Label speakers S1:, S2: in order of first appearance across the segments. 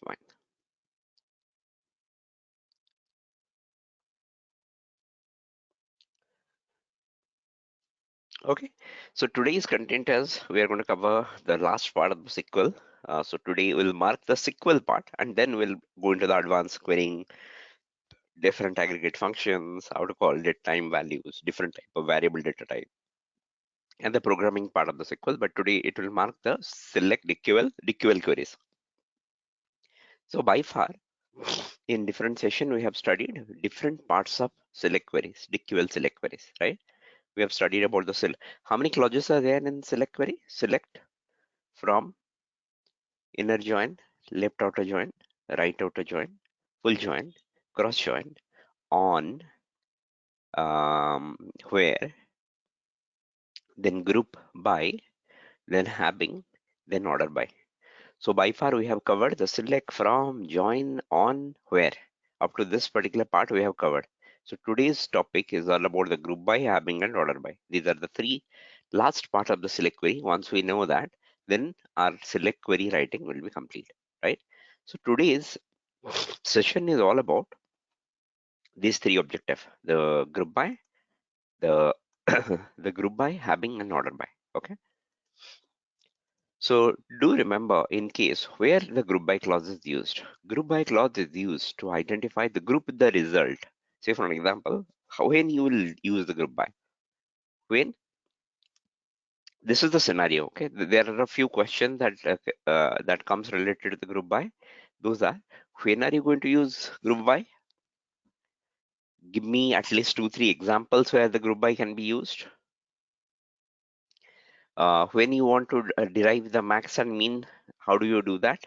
S1: Fine. Okay, so today's content is we are going to cover the last part of the SQL. So today we'll mark the SQL part and then we'll go into the advanced querying, different aggregate functions, how to call date time values, different type of variable data type, and the programming part of the SQL. But today it will mark the select DQL queries. So by far, in different session we have studied different parts of select queries, DQL select queries, right? We have studied about the select. How many clauses are there in select query? Select, from, inner join, left outer join, right outer join, full join, cross join, on, where, then group by, then having, then order by. So by far we have covered the select, from, join, on, where. Up to this particular part we have covered. So today's topic is all about the group by, having, and order by. These are the three last part of the select query. Once we know that, then our select query writing will be complete, right? So today's session is all about these three objectives: the group by, the the group by, having, and order by. Okay. So do remember, in case where the group by clause is used, group by clause is used to identify the group with the result. Say for an example, when you will use the group by, when this is the scenario. Okay, there are a few questions that that comes related to the group by. Those are, when are you going to use group by? Give me at least 2-3 examples where the group by can be used. When you want to derive the max and mean, how do you do that?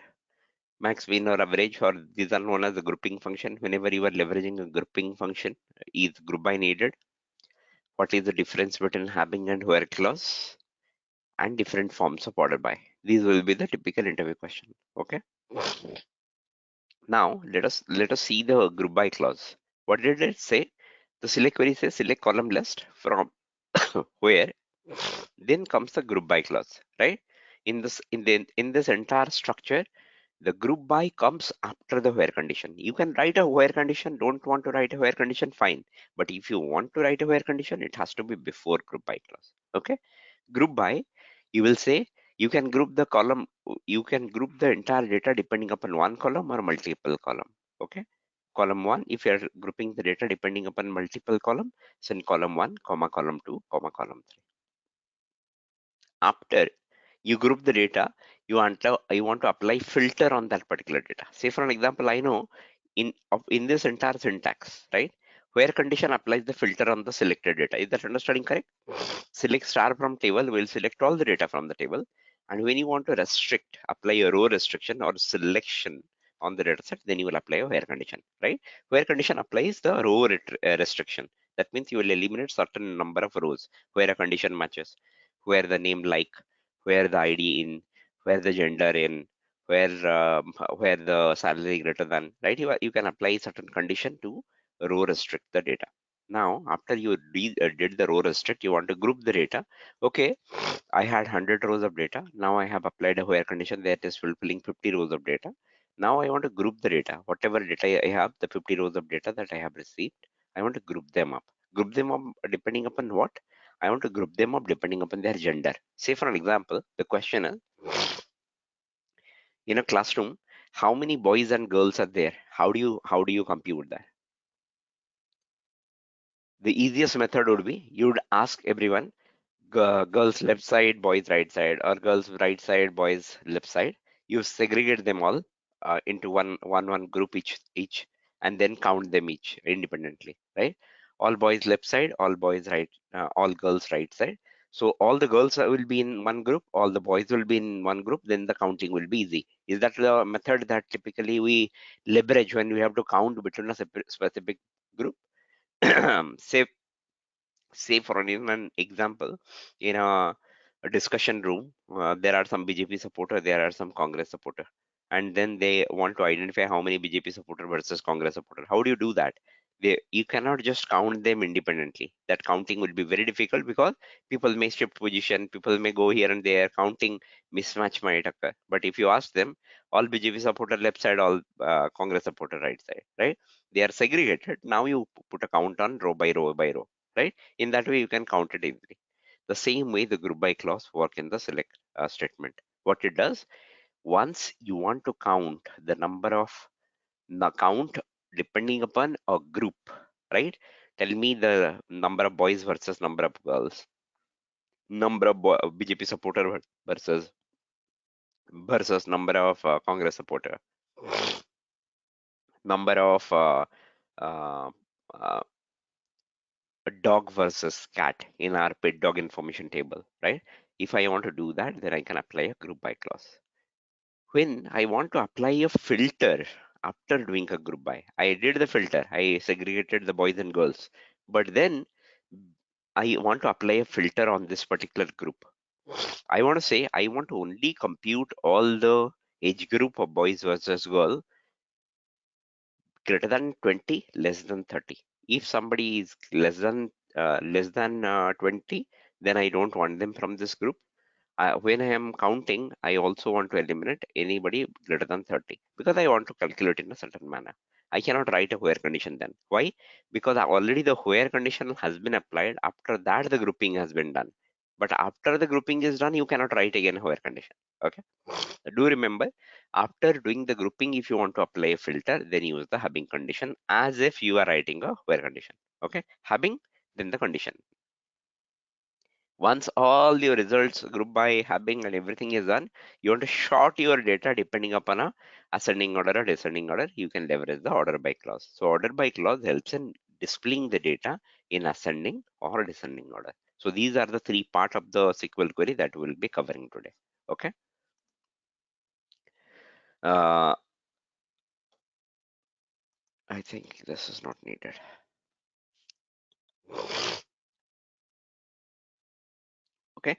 S1: Max, mean, or average, or these are known as the grouping function. Whenever you are leveraging a grouping function, is group by needed? What is the difference between having and where clause? And different forms of order by. These will be the typical interview question. Okay. Now let us see the group by clause. What did it say? The select query says select column list from where, then comes the group by clause, right? In this entire structure, the group by comes after the where condition. You can write a where condition. Don't want to write a where condition, fine. But if you want to write a where condition, it has to be before group by clause. Okay. Group by, you will say you can group the column, you can group the entire data depending upon one column or multiple column. Okay. Column one, if you are grouping the data depending upon multiple column, send column one, comma column two, comma column three. After you group the data, you want to apply filter on that particular data. Say for an example, I know in this entire syntax, right, where condition applies the filter on the selected data. Is that understanding correct? Select star from table will select all the data from the table, and when you want to restrict, apply a row restriction or selection on the data set, then you will apply a where condition, right? Where condition applies the row restriction. That means you will eliminate certain number of rows where a condition matches, where the name like, where the ID in, where the gender in, where the salary greater than, right? You can apply certain condition to row restrict the data. Now, after you did the row restrict, you want to group the data. Okay, I had 100 rows of data. Now I have applied a where condition that is fulfilling 50 rows of data. Now I want to group the data. Whatever data I have, the 50 rows of data that I have received, I want to group them up. Group them up depending upon what? I want to group them up depending upon their gender. Say for an example, the question is, in a classroom, how many boys and girls are there? How do you compute that? The easiest method would be, you would ask everyone, girls left side, boys right side, or girls right side, boys left side. You segregate them all into one group each, and then count them each independently, right? All boys left side, all boys right, all girls right side. So all the girls will be in one group, all the boys will be in one group. Then the counting will be easy. Is that the method that typically we leverage when we have to count between a specific group? say say for an example, in a discussion room, there are some BJP supporter, there are some Congress supporter, and then they want to identify how many BJP supporter versus Congress supporter. How do you do that? You cannot just count them independently. That counting will be very difficult because people may shift position, people may go here and there, counting mismatch might occur. But if you ask them, all BJP supporter left side, all Congress supporter right side, right? They are segregated. Now you put a count on row by row by row, right? In that way, you can count it easily. The same way the group by clause work in the select statement. What it does, once you want to count the number of count depending upon a group, right? Tell me the number of boys versus number of girls, number of BJP supporter versus number of Congress supporter, number of uh, uh, dog versus cat in our pet dog information table, right? If I want to do that, then I can apply a group by clause. When I want to apply a filter after doing a group by, I did the filter, I segregated the boys and girls, but then I want to apply a filter on this particular group. I want to say I want to only compute all the age group of boys versus girl greater than 20, less than 30. If somebody is less than 20, then I don't want them from this group. When I am counting, I also want to eliminate anybody greater than 30 because I want to calculate in a certain manner. I cannot write a where condition then. Why? Because already the where condition has been applied. After that, the grouping has been done. But after the grouping is done, you cannot write again a where condition. Okay. Do remember, after doing the grouping, if you want to apply a filter, then use the hubbing condition as if you are writing a where condition. Okay. Hubbing, then the condition. Once all your results group by hubbing and everything is done, you want to sort your data depending upon a ascending order or descending order, you can leverage the order by clause. So order by clause helps in displaying the data in ascending or descending order. So these are the three parts of the SQL query that we'll be covering today. Okay. Uh, I think this is not needed. Okay,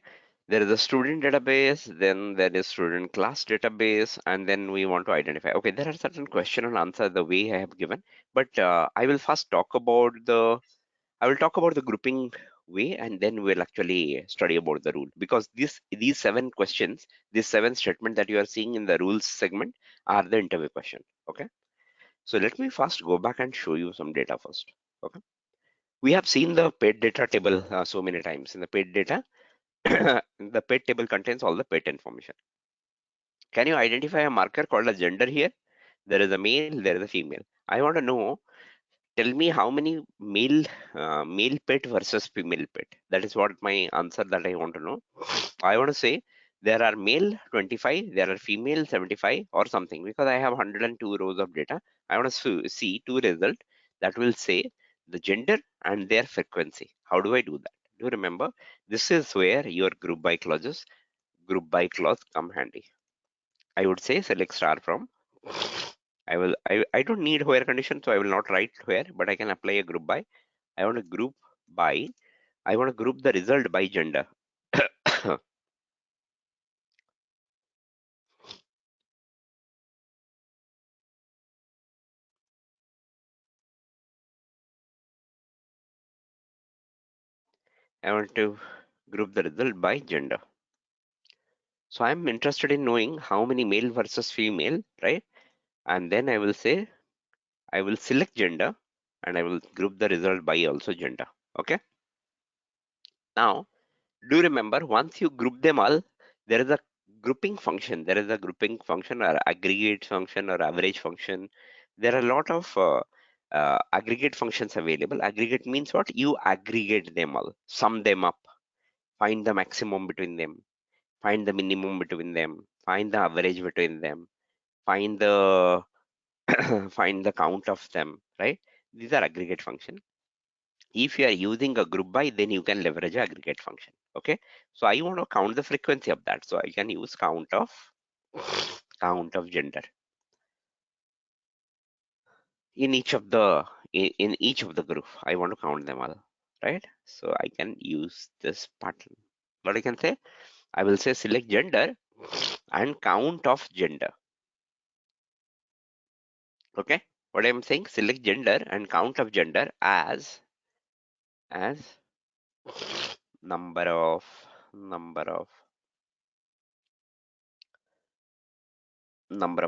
S1: there is a student database, then there is student class database, and then we want to identify. Okay, there are certain question and answer the way I have given, but I will first talk about the grouping way, and then we'll actually study about the rule, because these seven questions, these seven statement that you are seeing in the rules segment are the interview question. Okay, so let me first go back and show you some data first. Okay, we have seen the paid data table so many times. In the paid data, the pet table contains all the pet information. Can you identify a marker called a gender here? There is a male, there is a female. I want to know, tell me how many male pet versus female pet. That is what my answer that I want to know. I want to say there are male 25, there are female 75 or something, because I have 102 rows of data. I want to see two results that will say the gender and their frequency. How do I do that? Do you remember? This is where your group by clause come handy. I would say select star from. I don't need where condition, so I will not write where, but I can apply a group by. I want to group by. I want to group the result by gender. I want to group the result by gender. So I'm interested in knowing how many male versus female, right? And then I will say, I will select gender and I will group the result by also gender. Okay. Now, do remember, once you group them all, there is a grouping function. There is a grouping function or aggregate function or average function. There are a lot of aggregate functions available. Aggregate means what? You aggregate them all, sum them up, find the maximum between them, find the minimum between them, find the average between them, find the find the count of them, right? These are aggregate function. If you are using a group by, then you can leverage aggregate function. Okay, so I want to count the frequency of that, so I can use count of gender in each of the in each of the group. I want to count them all, right? So I can use this pattern. What I can say, I will say select gender and count of gender. Okay, What I'm saying, select gender and count of gender as number of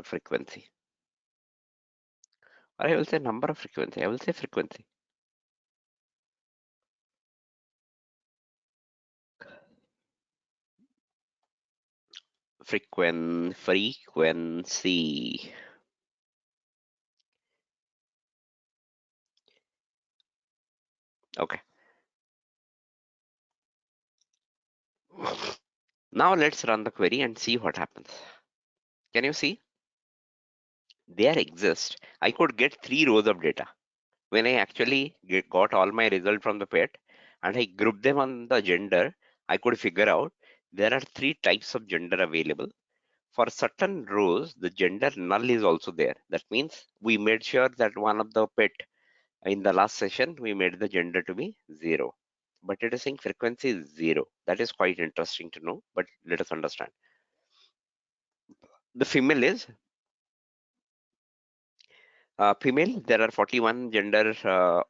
S1: frequency, or I will say number of frequency. I will say frequency. Frequency. Okay. Now let's run the query and see what happens. Can you see? There exists. I could get 3 rows of data. When I actually got all my result from the pet and I grouped them on the gender, I could figure out there are 3 types of gender available. For certain rows, the gender null is also there. That means we made sure that one of the pet in the last session, we made the gender to be 0. But it is saying frequency is 0. That is quite interesting to know, but let us understand. The female is female. There are 41 gender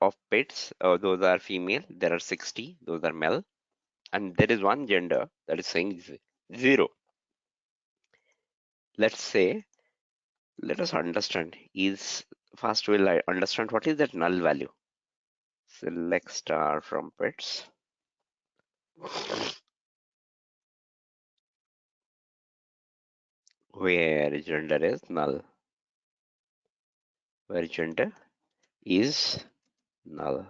S1: of pets. Those are female. There are 60. Those are male. And there is one gender that is saying 0. Let's say, let us understand is first we'll understand what is that null value. Select star from pets. Where gender is null. Where gender is null.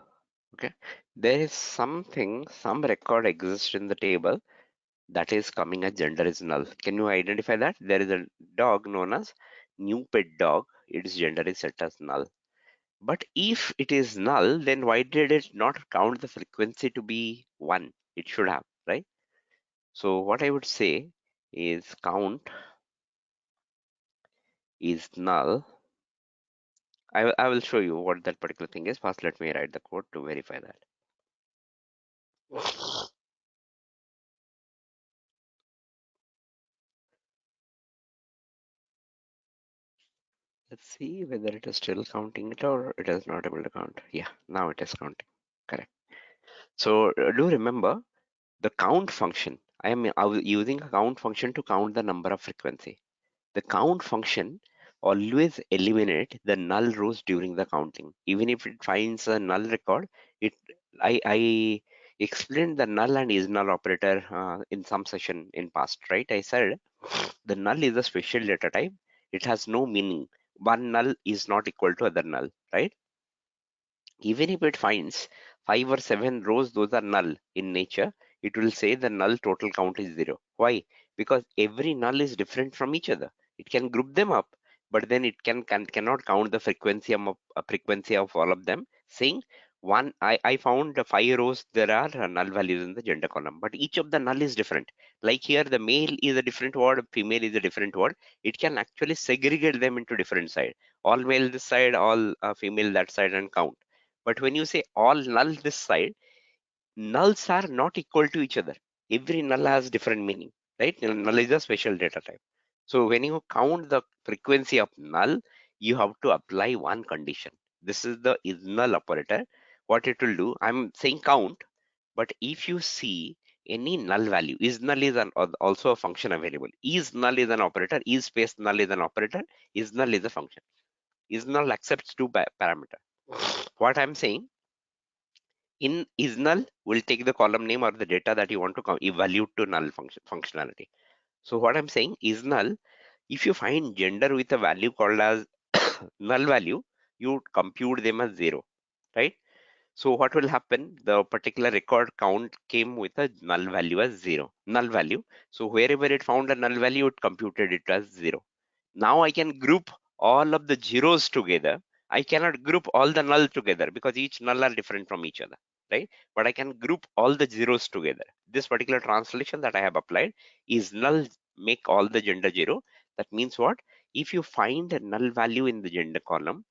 S1: Okay. There is something, some record exists in the table that is coming as gender is null. Can you identify that? There is a dog known as new pet dog. Its gender is set as null. But if it is null, then why did it not count the frequency to be 1? It should have, right? So what I would say is count is null. I will show you what that particular thing is. First, let me write the code to verify that. Let's see whether it is still counting it or it is not able to count. Yeah, now it is counting. Correct. So do remember the count function. I was using a count function to count the number of frequency. The count function always eliminate the null rows during the counting. Even if it finds a null record, it I explained the null and is null operator in some session in past, right? I said the null is a special data type. It has no meaning. One null is not equal to other null, right? Even if it finds 5 or 7 rows, those are null in nature, it will say the null total count is 0. Why? Because every null is different from each other. It can group them up, but then it cannot count the frequency of all of them, saying I found the 5 rows, there are null values in the gender column, but each of the null is different. Like here, the male is a different word, female is a different word. It can actually segregate them into different side. All male this side, all female that side, and count. But when you say all null this side, nulls are not equal to each other. Every null has different meaning, right? Null is a special data type. So when you count the frequency of null, you have to apply one condition. This is the is null operator. What it will do, I'm saying count, but if you see any null value, is null is also a function available. Is null is an operator, is space null is an operator, is null is a function. Is null accepts two parameter. What I'm saying, in is null will take the column name or the data that you want to evaluate to null functionality. So what I'm saying is null, if you find gender with a value called as null value, you compute them as 0, right? So what will happen? The particular record count came with a null value as 0, null value. So wherever it found a null value, it computed it as 0. Now I can group all of the zeros together. I cannot group all the null together because each null are different from each other, right? But I can group all the zeros together. This particular translation that I have applied is null make all the gender 0. That means what? If you find a null value in the gender column,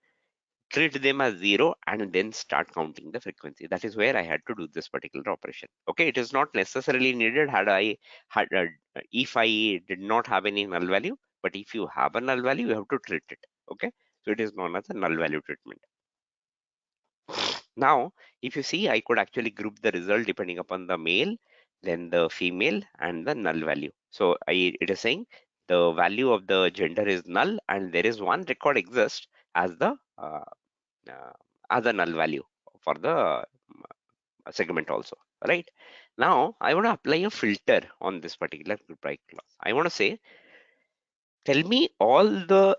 S1: treat them as 0 and then start counting the frequency. That is where I had to do this particular operation. Okay, it is not necessarily needed if I did not have any null value, but if you have a null value, you have to treat it. Okay, So it is known as a null value treatment. Now, if you see, I could actually group the result depending upon the male, then the female, and the null value. So it is saying the value of the gender is null, and there is one record exists as the null value for the segment also, right? Now, I want to apply a filter on this particular GroupBy class. I want to say, tell me all the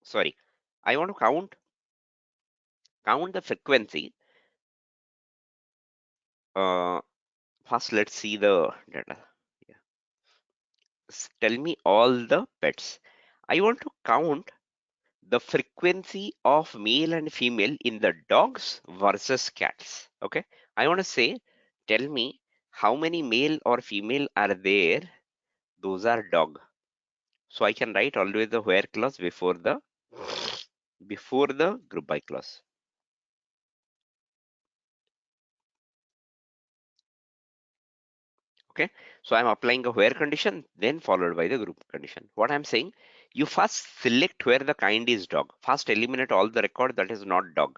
S1: sorry, I want to count the frequency. Uh, First, let's see the data. Yeah. Tell me all the pets. I want to count the frequency of male and female in the dogs versus cats. Okay. I want to say, tell me how many male or female are there. Those are dog. So I can write always the where clause before the group by clause. Okay, so I'm applying a where condition, then followed by the group condition. What I'm saying, you first select where the kind is dog. First eliminate all the record that is not dog.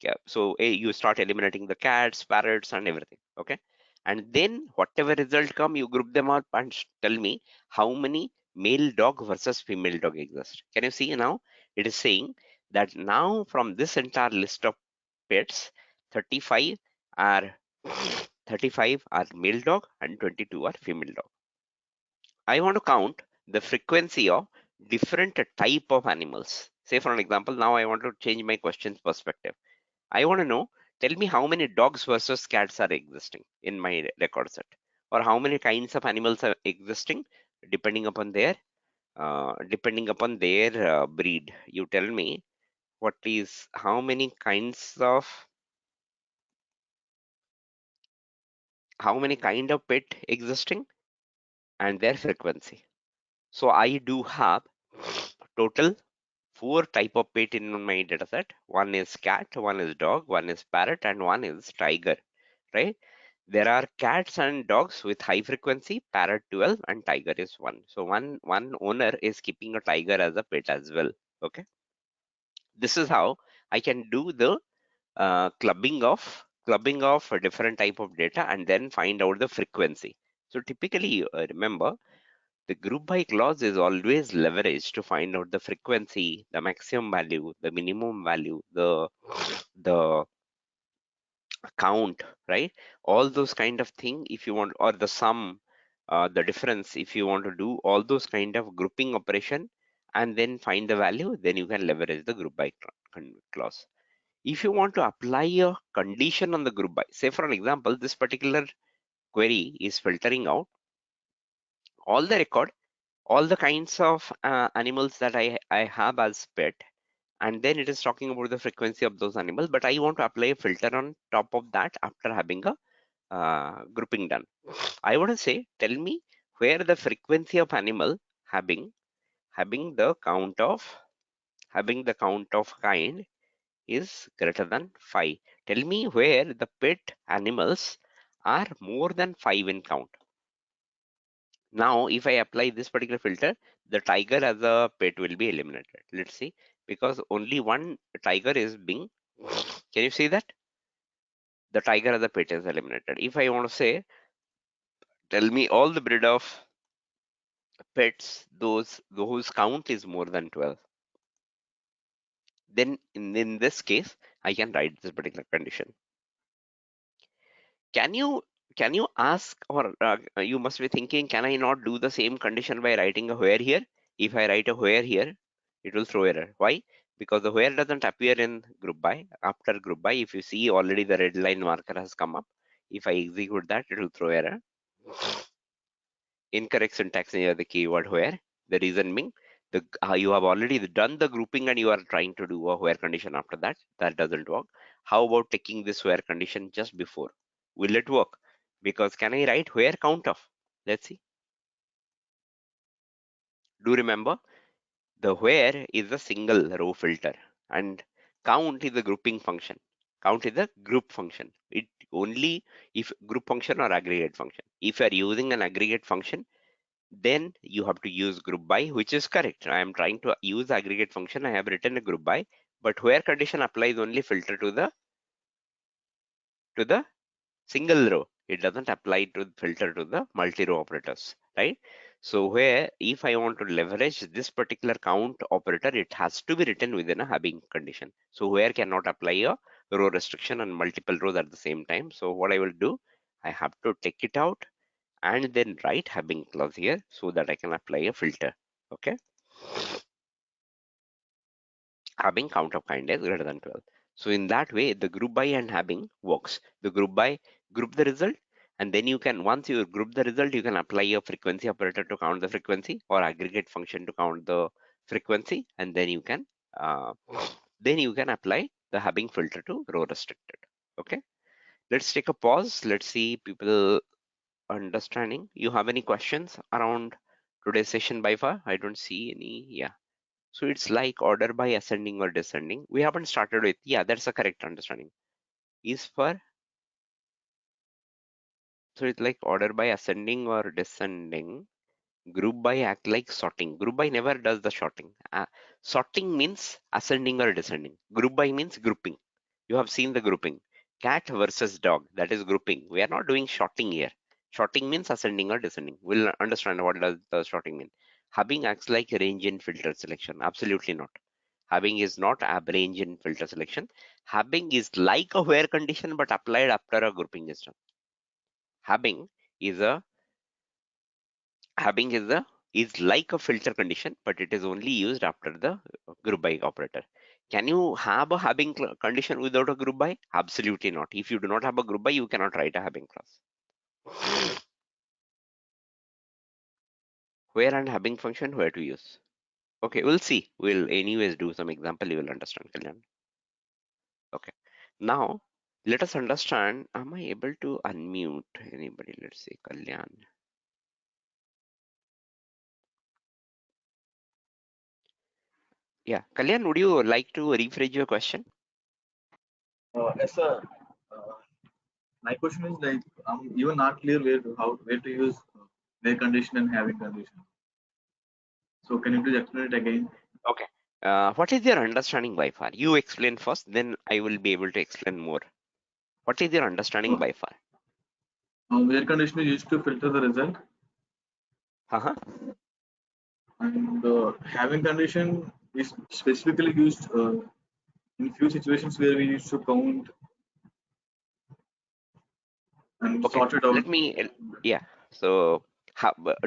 S1: Yeah, so you start eliminating the cats, parrots, and everything. Okay, and then whatever result come, you group them up and tell me how many male dog versus female dog exist. Can you see now? It is saying that now from this entire list of pets, 35 are 35 are male dog and 22 are female dog. I want to count the frequency of different type of animals. Say for an example, now I want to change my question's perspective. I want to know, tell me how many dogs versus cats are existing in my record set, or how many kinds of animals are existing depending upon their breed. You tell me what is how many kind of pet existing and their frequency. So I do have total 4 type of pet in my dataset. One is cat, one is dog, one is parrot, and one is tiger, right? There are cats and dogs with high frequency, parrot 12 and tiger is 1. So one owner is keeping a tiger as a pet as well. Okay. This is how I can do the clubbing of a different type of data and then find out the frequency. So typically, remember, the group by clause is always leveraged to find out the frequency, the maximum value, the minimum value, the count, right? All those kind of thing if you want, or the sum, the difference, if you want to do all those kind of grouping operation and then find the value, then you can leverage the group by clause. If you want to apply a condition on the group by, say for an example, this particular query is filtering out all the record, all the kinds of animals that I have as pet, and then it is talking about the frequency of those animals, but I want to apply a filter on top of that after having a grouping done. I want to say, tell me where the frequency of animal having having the count of kind is greater than 5. Tell me where the pet animals are more than 5 in count. Now, if I apply this particular filter, the tiger as a pet will be eliminated. Let's see, because only one tiger is being, can you see that? The tiger as a pet is eliminated. If I want to say, tell me all the breed of pets, those count is more than 12. Then in this case, I can write this particular condition. Can you ask, or you must be thinking, can I not do the same condition by writing a where here? If I write a where here, it will throw error. Why? Because the where doesn't appear in group by. After group by, if you see already the red line marker has come up. If I execute that, it will throw error. Incorrect syntax near the keyword where. The reason being, you have already done the grouping and you are trying to do a where condition after that. That doesn't work. How about taking this where condition just before? Will it work? Because can I write where count of? Let's see. Do remember, the where is a single row filter and count is a grouping function. Count is a group function. It only if group function or aggregate function. If you are using an aggregate function, then you have to use group by, which is correct. I am trying to use aggregate function. I have written a group by, but where condition applies only filter to the single row. It doesn't apply to filter to the multi-row operators, right? So where if I want to leverage this particular count operator, it has to be written within a having condition. So where cannot apply a row restriction on multiple rows at the same time. So what I will do, I have to take it out and then write having clause here so that I can apply a filter. Okay. Having count of kind is greater than 12. So in that way, the group by and having works. The group by group the result, and then you can, once you group the result, you can apply a frequency operator to count the frequency or aggregate function to count the frequency, and uh, then you can apply the having filter to row restricted. Okay. Let's take a pause. Let's see people understanding. You have any questions around today's session by far? I don't see any. Yeah. So it's like order by ascending or descending. We haven't started with, yeah, that's a correct understanding. Is for, so it's like order by ascending or descending. Group by act like sorting. Group by never does the sorting. Sorting means ascending or descending. Group by means grouping. You have seen the grouping. Cat versus dog, that is grouping. We are not doing sorting here. Sorting means ascending or descending. We'll understand what does the sorting mean. Hubbing acts like range in filter selection. Absolutely not. Hubbing is not a range in filter selection. Hubbing is like a where condition but applied after a grouping is done. Hubbing is a Hubbing is like a filter condition, but it is only used after the group by operator. Can you have a hubbing condition without a group by? Absolutely not. If you do not have a group by, you cannot write a hubbing clause. Where and hubbing function, where to use? Okay, we'll see. We'll anyways do some example, you will understand, Kalyan. Okay. Now, let us understand, am I able to unmute anybody? Let's say Kalyan. Yeah, Kalyan, would you like to rephrase your question?
S2: Yes, sir. Uh, my question is like I'm even not clear where to use their condition and having condition. So can you please explain it again?
S1: Okay. What is your understanding by far? You explain first, then I will be able to explain more. What is your understanding
S2: So
S1: by far?
S2: where condition is used to filter the result,
S1: Uh-huh.
S2: and having condition is specifically used in few situations where we used to count and
S1: Okay.
S2: sort it out.
S1: Let me, yeah. So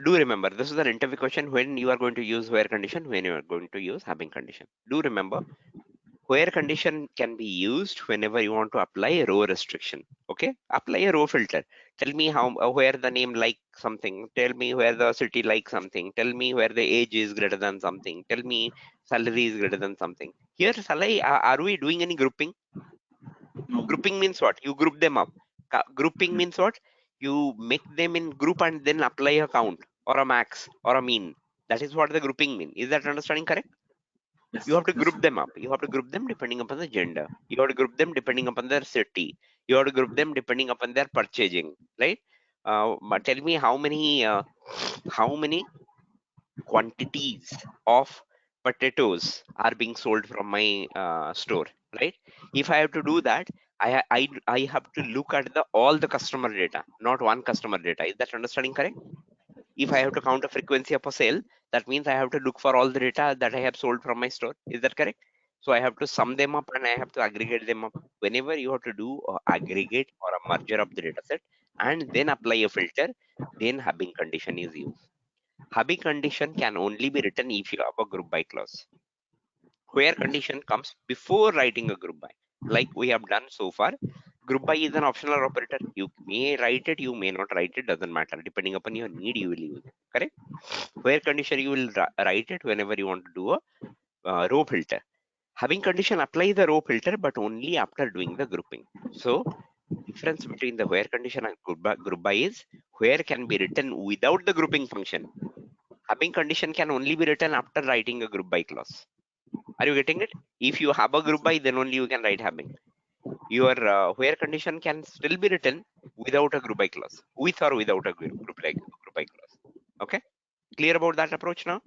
S1: do remember, this is an interview question when you are going to use where condition, when you are going to use having condition. Do remember, where condition can be used whenever you want to apply a row restriction. Okay, apply a row filter. Tell me how where the name like something. Tell me where the city like something. Tell me where the age is greater than something. Tell me salary is greater than something. Here, Salai, are we doing any grouping?
S2: No.
S1: Grouping means what? You group them up. Grouping means what? You make them in group and then apply a count or a max or a mean. That is what the grouping mean. Is that understanding correct? You
S2: Yes.
S1: have to
S2: Yes.
S1: group them up. You have to group them depending upon the gender. You have to group them depending upon their city. You have to group them depending upon their purchasing, right? But tell me how many quantities of potatoes are being sold from my store, right? If I have to do that, I have to look at the all the customer data, not one customer data. Is that understanding correct? If I have to count a frequency of a sale, that means I have to look for all the data that I have sold from my store. Is that correct? So I have to sum them up and I have to aggregate them up. Whenever you have to do a aggregate or a merger of the data set and then apply a filter, then hubbing condition is used. Hubbing condition can only be written if you have a group by clause. Where condition comes before writing a group by, like we have done so far. Group by is an optional operator. You may write it, you may not write it, doesn't matter. Depending upon your need, you will use it. Correct? Where condition you will write it whenever you want to do a row filter. Having condition apply the row filter, but only after doing the grouping. So difference between the where condition and group by is where can be written without the grouping function. Having condition can only be written after writing a group by clause. Are you getting it? If you have a group by, then only you can write having. Your where condition can still be written without a group by clause, with or without a group by clause. Okay. Clear about that approach now?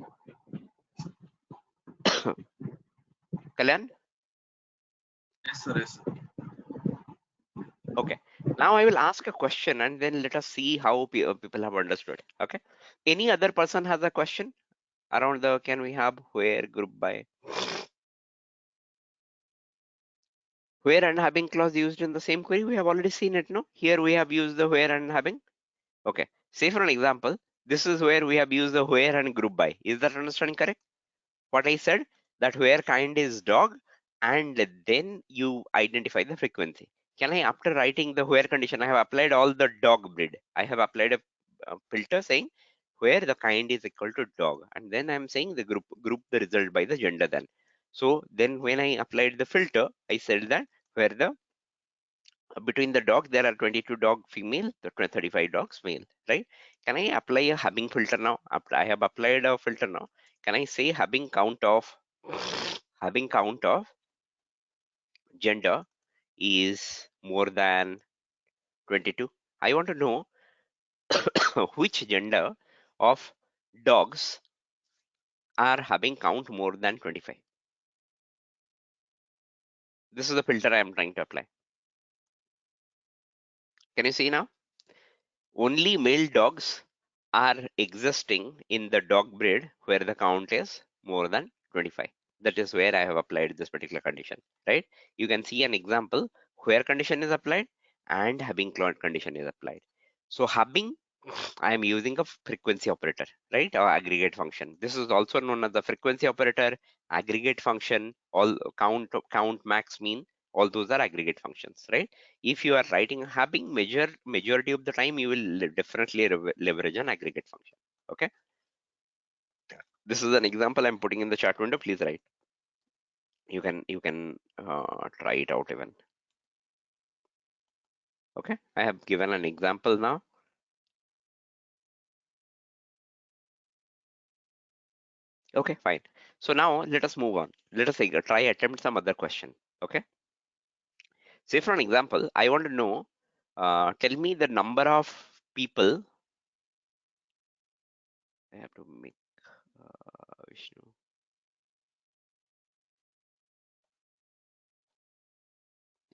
S1: Kalyan?
S2: Yes, sir. Yes, sir.
S1: Okay. Now I will ask a question and then let us see how people have understood. Okay. Any other person has a question around the can we have where group by? Where and having clause used in the same query? We have already seen it, no? Here we have used the where and having. Okay. Say for an example, this is where we have used the where and group by. Is that understanding correct? What I said, that where kind is dog, and then you identify the frequency. Can I, after writing the where condition, I have applied all the dog breed. I have applied a filter saying where the kind is equal to dog, and then I'm saying the group the result by the gender then. So then when I applied the filter, I said that where the between the dog there are 22 dog female, the 35 dogs male, right? Can I apply a hubbing filter now? After I have applied a filter now, can I say hubbing count of gender is more than 22? I want to know which gender of dogs are having count more than 25. This is the filter I am trying to apply. Can you see now? Only male dogs are existing in the dog breed where the count is more than 25. That is where I have applied this particular condition, right? You can see an example where condition is applied and hubbing condition is applied. So hubbing, I am using a frequency operator, right? Or aggregate function. This is also known as the frequency operator, aggregate function, all count, max, mean, all those are aggregate functions, right? If you are writing hubbing, majority of the time you will definitely leverage an aggregate function. Okay. This is an example I'm putting in the chat window. Please write. You can try it out even. Okay. I have given an example now. Okay, fine. So now let us move on. Let us try attempt some other question. Okay. Say for an example, I want to know, tell me the number of people. I have to make Vishnu.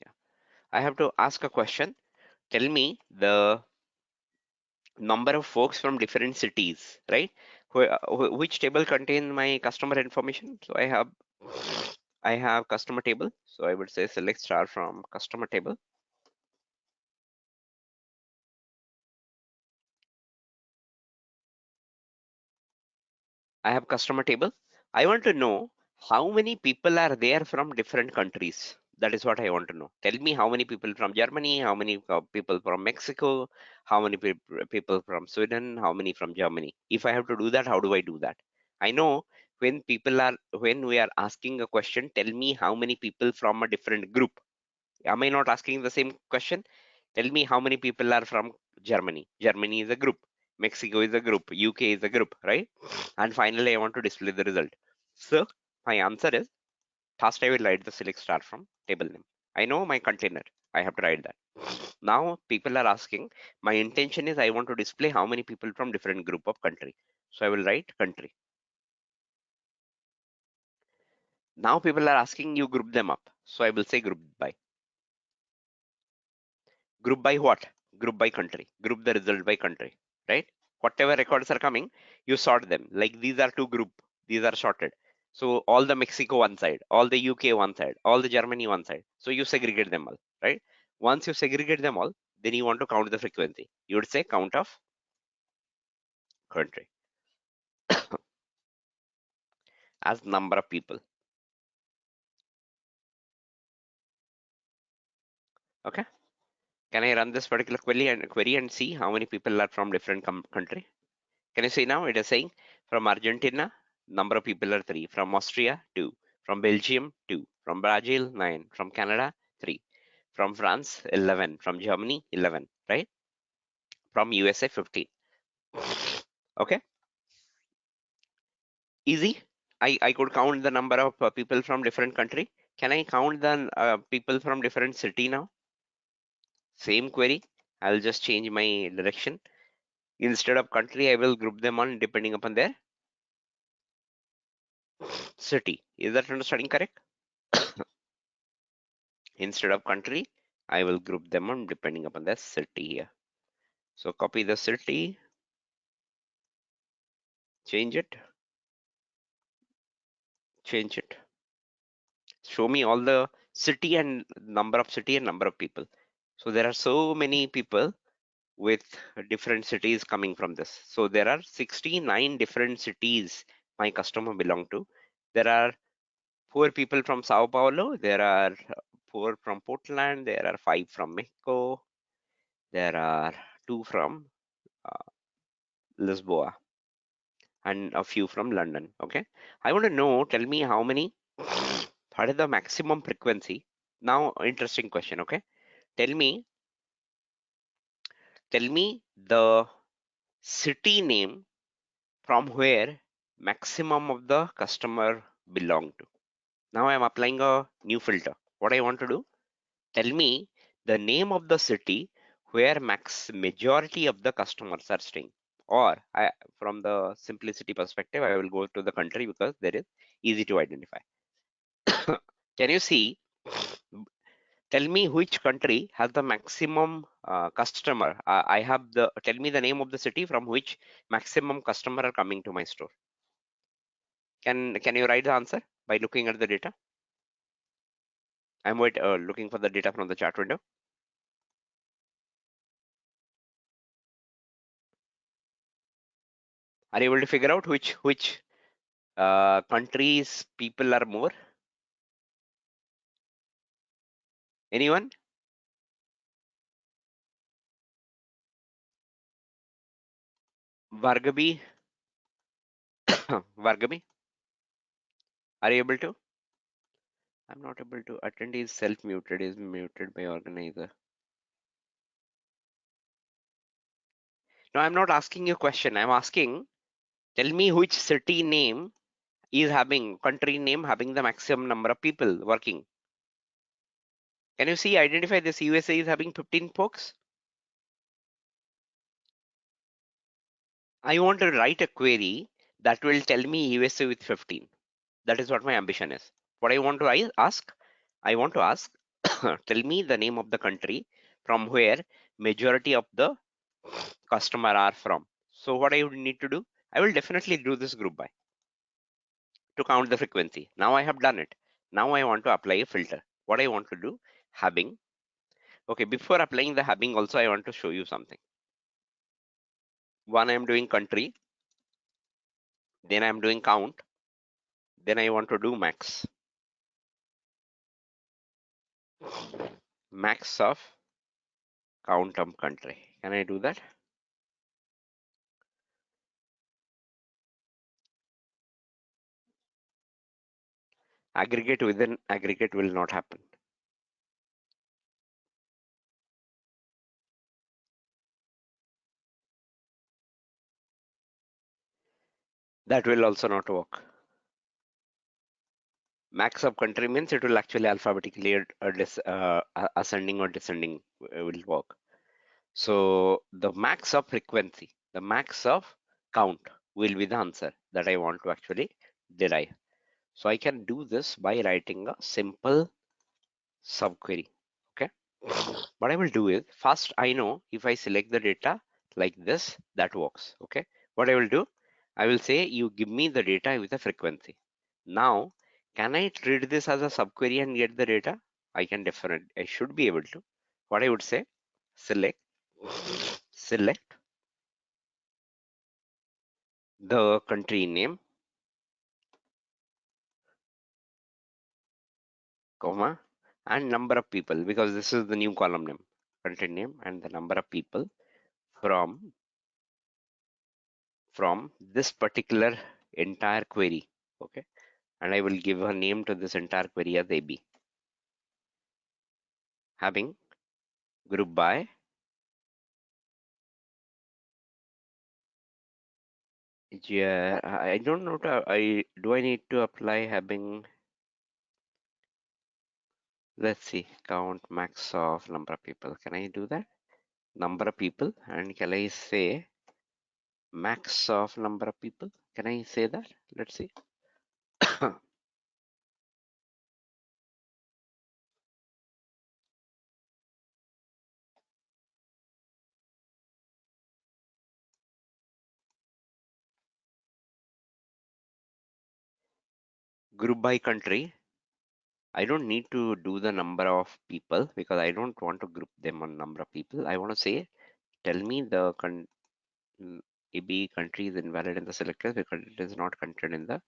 S1: Yeah. I have to ask a question. Tell me the number of folks from different cities, right? Which table contain my customer information? So I have customer table. So I would say select star from customer table. I have customer table. I want to know how many people are there from different countries. That is what I want to know. Tell me how many people from Germany, how many people from Mexico, how many people from Sweden, how many from Germany. If I have to do that, how do I do that? I know when we are asking a question, tell me how many people from a different group. Am I not asking the same question? Tell me how many people are from Germany. Germany is a group. Mexico is a group. UK is a group, right? And finally, I want to display the result. So my answer is first I will write the select star from table name. I know my container. I have to write that. Now people are asking, my intention is I want to display how many people from different group of country. So I will write country. Now people are asking you group them up. So I will say group by. Group by what? Group by country. Group the result by country, right? Whatever records are coming, you sort them. Like these are two group. These are sorted. So all the Mexico one side, all the UK one side, all the Germany one side. So you segregate them all, right? Once you segregate them all, then you want to count the frequency. You would say count of country as number of people. Okay. Can I run this particular query and see how many people are from different country? Can you see now? It is saying from Argentina, number of people are 3. From Austria, 2. From Belgium, 2. From Brazil, 9. From Canada, 3. From France, 11. From Germany, 11. Right? From USA, 15. Okay. Easy. I could count the number of people from different country. Can I count the people from different city now? Same query. I'll just change my direction. Instead of country, I will group them on depending upon their city. Is that understanding correct? Instead of country, I will group them on depending upon the city here. So copy the city, change it, change it. Show me all the city and number of city and number of people. So there are so many people with different cities coming from this. So there are 69 different cities my customer belong to. There are 4 people from Sao Paulo. There are 4 from Portland. There are 5 from Mexico. There are 2 from uh, Lisboa and a few from London. Okay. I want to know, tell me how many, what is the maximum frequency? Now, interesting question. Okay. Tell me the city name from where maximum of the customer belong to. Now I'm applying a new filter. What I want to do, tell me the name of the city where majority of the customers are staying. Or from the simplicity perspective, I will go to the country because that is easy to identify. Can you see? Tell me which country has the maximum customer. I have the. Tell me the name of the city from which maximum customer are coming to my store. Can you write the answer by looking at the data? I'm looking for the data from the chart window. Are you able to figure out which countries people are more? Anyone? Vargabi? Vargabi? Are you able to? I'm not able to. Attendee is self-muted, is muted by organizer. No, I'm not asking you a question. I'm asking, tell me which city name is having, country name having the maximum number of people working. Can you see, identify this USA is having 15 folks? I want to write a query that will tell me USA with 15. That is what my ambition is. What I want to ask, tell me the name of the country from where majority of the customer are from. So what I would need to do, I will definitely do this group by to count the frequency. Now I have done it. Now I want to apply a filter. What I want to do, having. Okay, before applying the having also, I want to show you something. One, I am doing country, then I am doing count, then I want to do max. Max of count of country. Can I do that? Aggregate within aggregate will not happen. That will also not work. Max of country means it will actually alphabetically ascending or descending will work. So the max of frequency, the max of count will be the answer that I want to actually derive. So I can do this by writing a simple subquery. Okay. What I will do is, first I know if I select the data like this, that works. Okay. What I will do, I will say you give me the data with a frequency. Now, can I treat this as a subquery and get the data? I can definitely, I should be able to. What I would say, select the country name, comma, and number of people, because this is the new column name, country name and the number of people from this particular entire query. Okay, and I will give a name to this entire query as AB, having group by yeah. I don't know. I need to apply having. Let's see, count max of number of people. Can I do that? Number of people, and can I say max of number of people. Can I say that? Let's see. Group by country. I don't need to do the number of people because I don't want to group them on number of people. I want to say, tell me the AB country is invalid in the selector because it is not contained in the,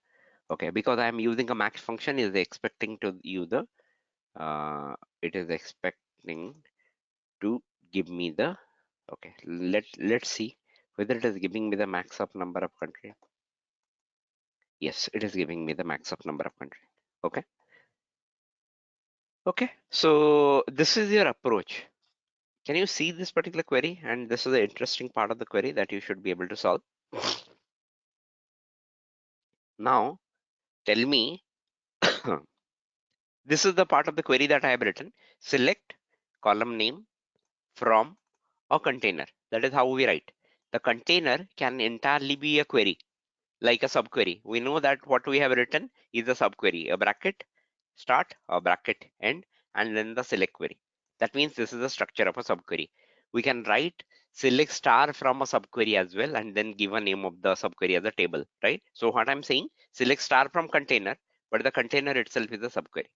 S1: okay, because I'm using a max function is expecting to use the, it is expecting to give me the, okay, let's see whether it is giving me the max of number of country. Yes, it is giving me the max of number of country. Okay. Okay, so this is your approach. Can you see this particular query? And this is the interesting part of the query that you should be able to solve. Now, tell me, this is the part of the query that I have written. Select column name from a container. That is how we write. The container can entirely be a query, like a subquery. We know that what we have written is a subquery, a bracket start, a bracket end, and then the select query. That means this is the structure of a subquery. We can write select star from a subquery as well and then give a name of the subquery as a table, right? So what I'm saying, select star from container, but the container itself is a subquery,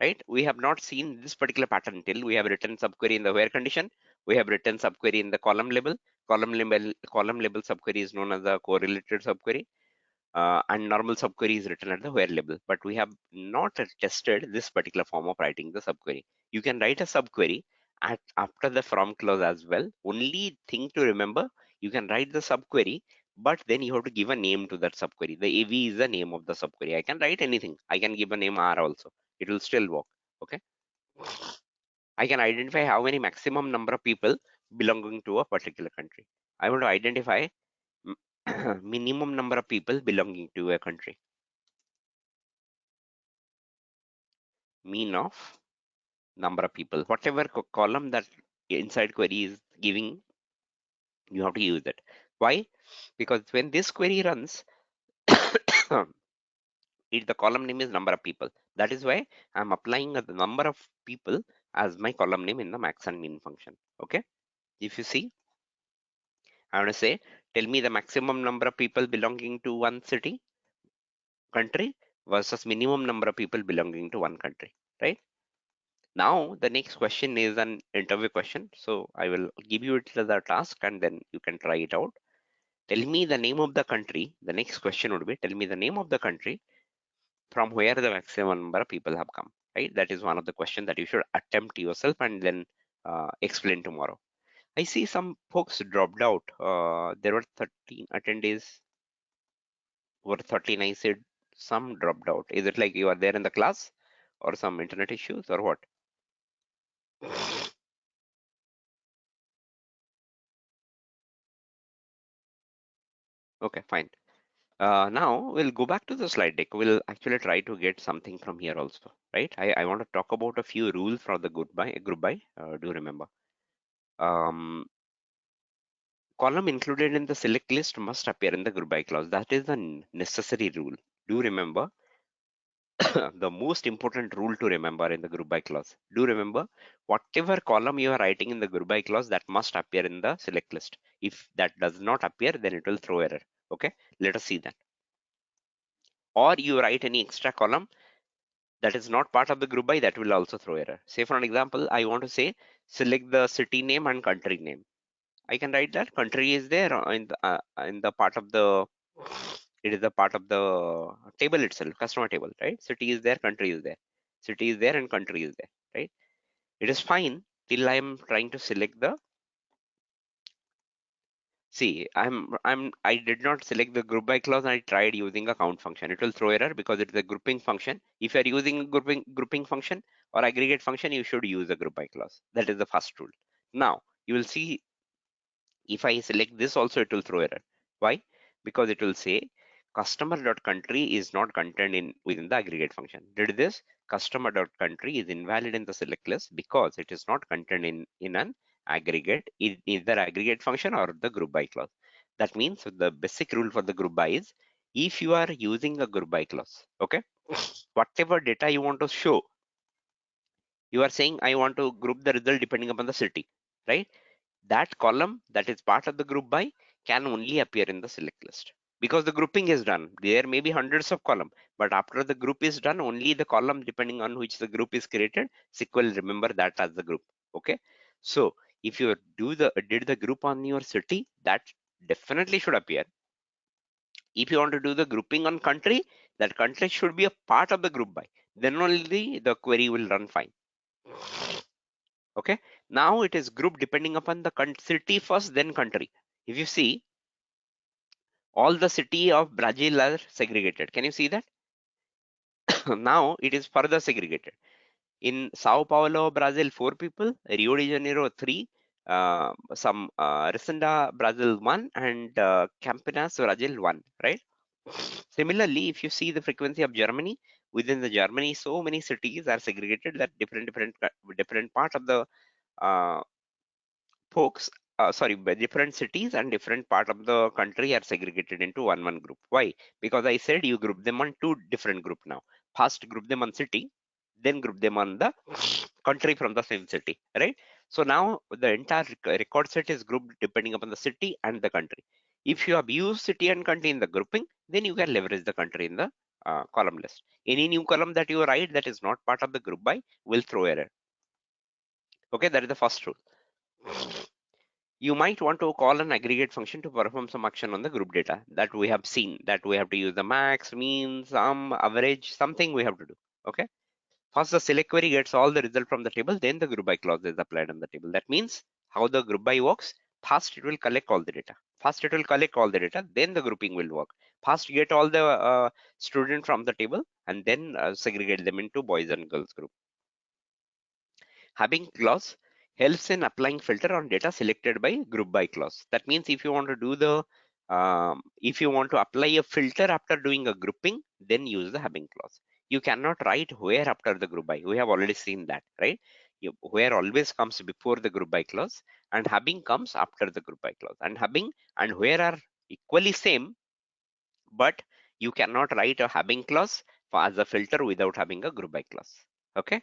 S1: right? We have not seen this particular pattern till we have written subquery in the where condition. We have written subquery in the column label. Column label subquery is known as a correlated subquery, and normal subquery is written at the where label, but we have not tested this particular form of writing the subquery. You can write a subquery after the from clause as well. Only thing to remember, you can write the subquery, but then you have to give a name to that subquery. The AV is the name of the subquery. I can write anything. I can give a name R also. It will still work. Okay. I can identify how many maximum number of people belonging to a particular country. I want to identify minimum number of people belonging to a country. Mean of number of people. Whatever column that inside query is giving, you have to use it. Why? Because when this query runs, the column name is number of people. That is why I'm applying the number of people as my column name in the max and min function. Okay. If you see, I want to say, tell me the maximum number of people belonging to one city, country versus minimum number of people belonging to one country, right? Now, the next question is an interview question. So I will give you it as a task and then you can try it out. Tell me the name of the country. The next question would be, tell me the name of the country from where the maximum number of people have come, right? That is one of the questions that you should attempt yourself and then explain tomorrow. I see some folks dropped out. There were 13 attendees, were 13. I said some dropped out. Is it like you are there in the class or some internet issues or what? Okay, fine. Now we'll go back to the slide deck. We'll actually try to get something from here also, right? I want to talk about a few rules for the group by. Do remember. Column included in the select list must appear in the group by clause. That is the necessary rule. Do remember the most important rule to remember in the group by clause. Do remember whatever column you are writing in the group by clause that must appear in the select list. If that does not appear, then it will throw error. Okay, let us see that. Or you write any extra column that is not part of the group by, that will also throw error. Say for an example, I want to say select the city name and country name. I can write that country is there in the part of the, it is the part of the table itself, customer table, right? City is there, country is there. City is there and country is there, right? It is fine till I am trying to select the, see, I did not select the group by clause and I tried using a count function. It will throw error because it is a grouping function. If you are using a grouping function or aggregate function, you should use a group by clause. That is the first rule. Now you will see if I select this also, it will throw error. Why? Because it will say customer.country is not contained within the aggregate function. Did this customer.country is invalid in the select list because it is not contained in an aggregate, in either aggregate function or the group by clause. That means the basic rule for the group by is, if you are using a group by clause, okay, whatever data you want to show, you are saying I want to group the result depending upon the city, right? That column that is part of the group by can only appear in the select list because the grouping is done. There may be hundreds of columns, but after the group is done, only the column depending on which the group is created, SQL will remember that as the group. Okay, so if you did the group on your city, that definitely should appear. If you want to do the grouping on country, that country should be a part of the group by. Then only the query will run fine. Okay, now it is grouped depending upon the city first, then country. If you see, all the city of Brazil are segregated. Can you see that? Now it is further segregated. In Sao Paulo, Brazil, 4 people, Rio de Janeiro, 3, some Resenda, Brazil, 1, and Campinas, Brazil, 1, right? Similarly, if you see the frequency of Germany, within the Germany, so many cities are segregated that different part of the uh, folks, sorry, by different cities and different part of the country are segregated into one group. Why? Because I said you group them on 2 different group now. First group them on city, then group them on the country from the same city, right? So now the entire record set is grouped depending upon the city and the country. If you have used city and country in the grouping, then you can leverage the country in the column list. Any new column that you write that is not part of the group by will throw error. Okay, that is the first rule. You might want to call an aggregate function to perform some action on the group data that we have seen, that we have to use the max, mean, sum, average, something we have to do. Okay. First, the select query gets all the result from the table, then the group by clause is applied on the table. That means how the group by works. First, it will collect all the data. First, it will collect all the data, then the grouping will work. First, get all the student from the table, and then segregate them into boys and girls group. Having clause helps in applying filter on data selected by group by clause. That means if you want to do the if you want to apply a filter after doing a grouping, then use the having clause. You cannot write where after the group by. We have already seen that, right? Where always comes before the group by clause, and having comes after the group by clause. And having and where are equally same, but you cannot write a having clause as a filter without having a group by clause. Okay.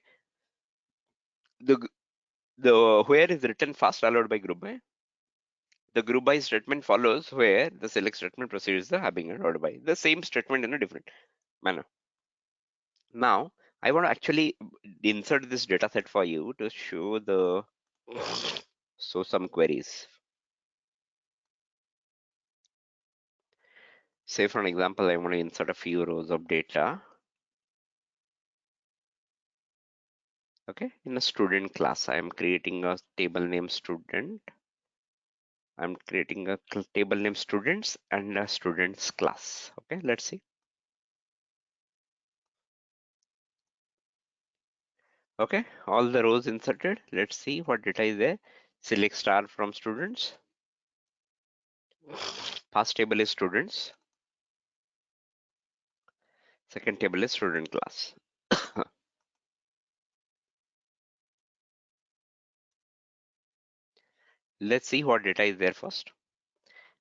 S1: The where is written first followed by group by. The group by statement follows where the select statement precedes the having and order by. The same statement in a different manner. Now, I want to actually insert this data set for you to show some queries. Say for an example, I want to insert a few rows of data. Okay, in a student class, I am creating a table named student. I'm creating a table named students and a students class. Okay, let's see. Okay, all the rows inserted. Let's see what data is there. Select star from students. First table is students. Second table is student class. Let's see what data is there first.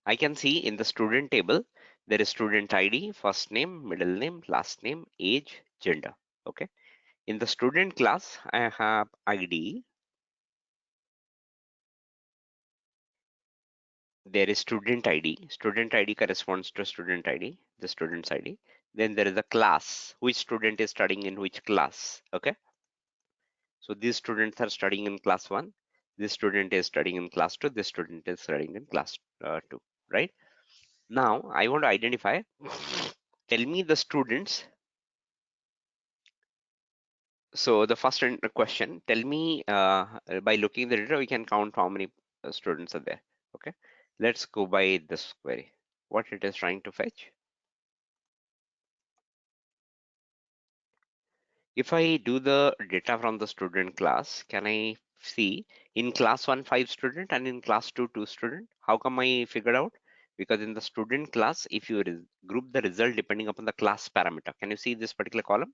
S1: I can see in the student table, there is student ID, first name, middle name, last name, age, gender. Okay. In the student class, I have ID. There is student ID. Student ID corresponds to student ID, the student's ID. Then there is a class, which student is studying in which class. Okay. So these students are studying in class 1. This student is studying in class 2. This student is studying in class 2, right? Now I want to identify, tell me the students. So the first question, tell me by looking the data, we can count how many students are there. Okay, let's go by this query. What it is trying to fetch. If I do the data from the student class, can I see in class 1 5 student and in class 2 2 student? How come I figured out? Because in the student class, if you group the result depending upon the class parameter, can you see this particular column?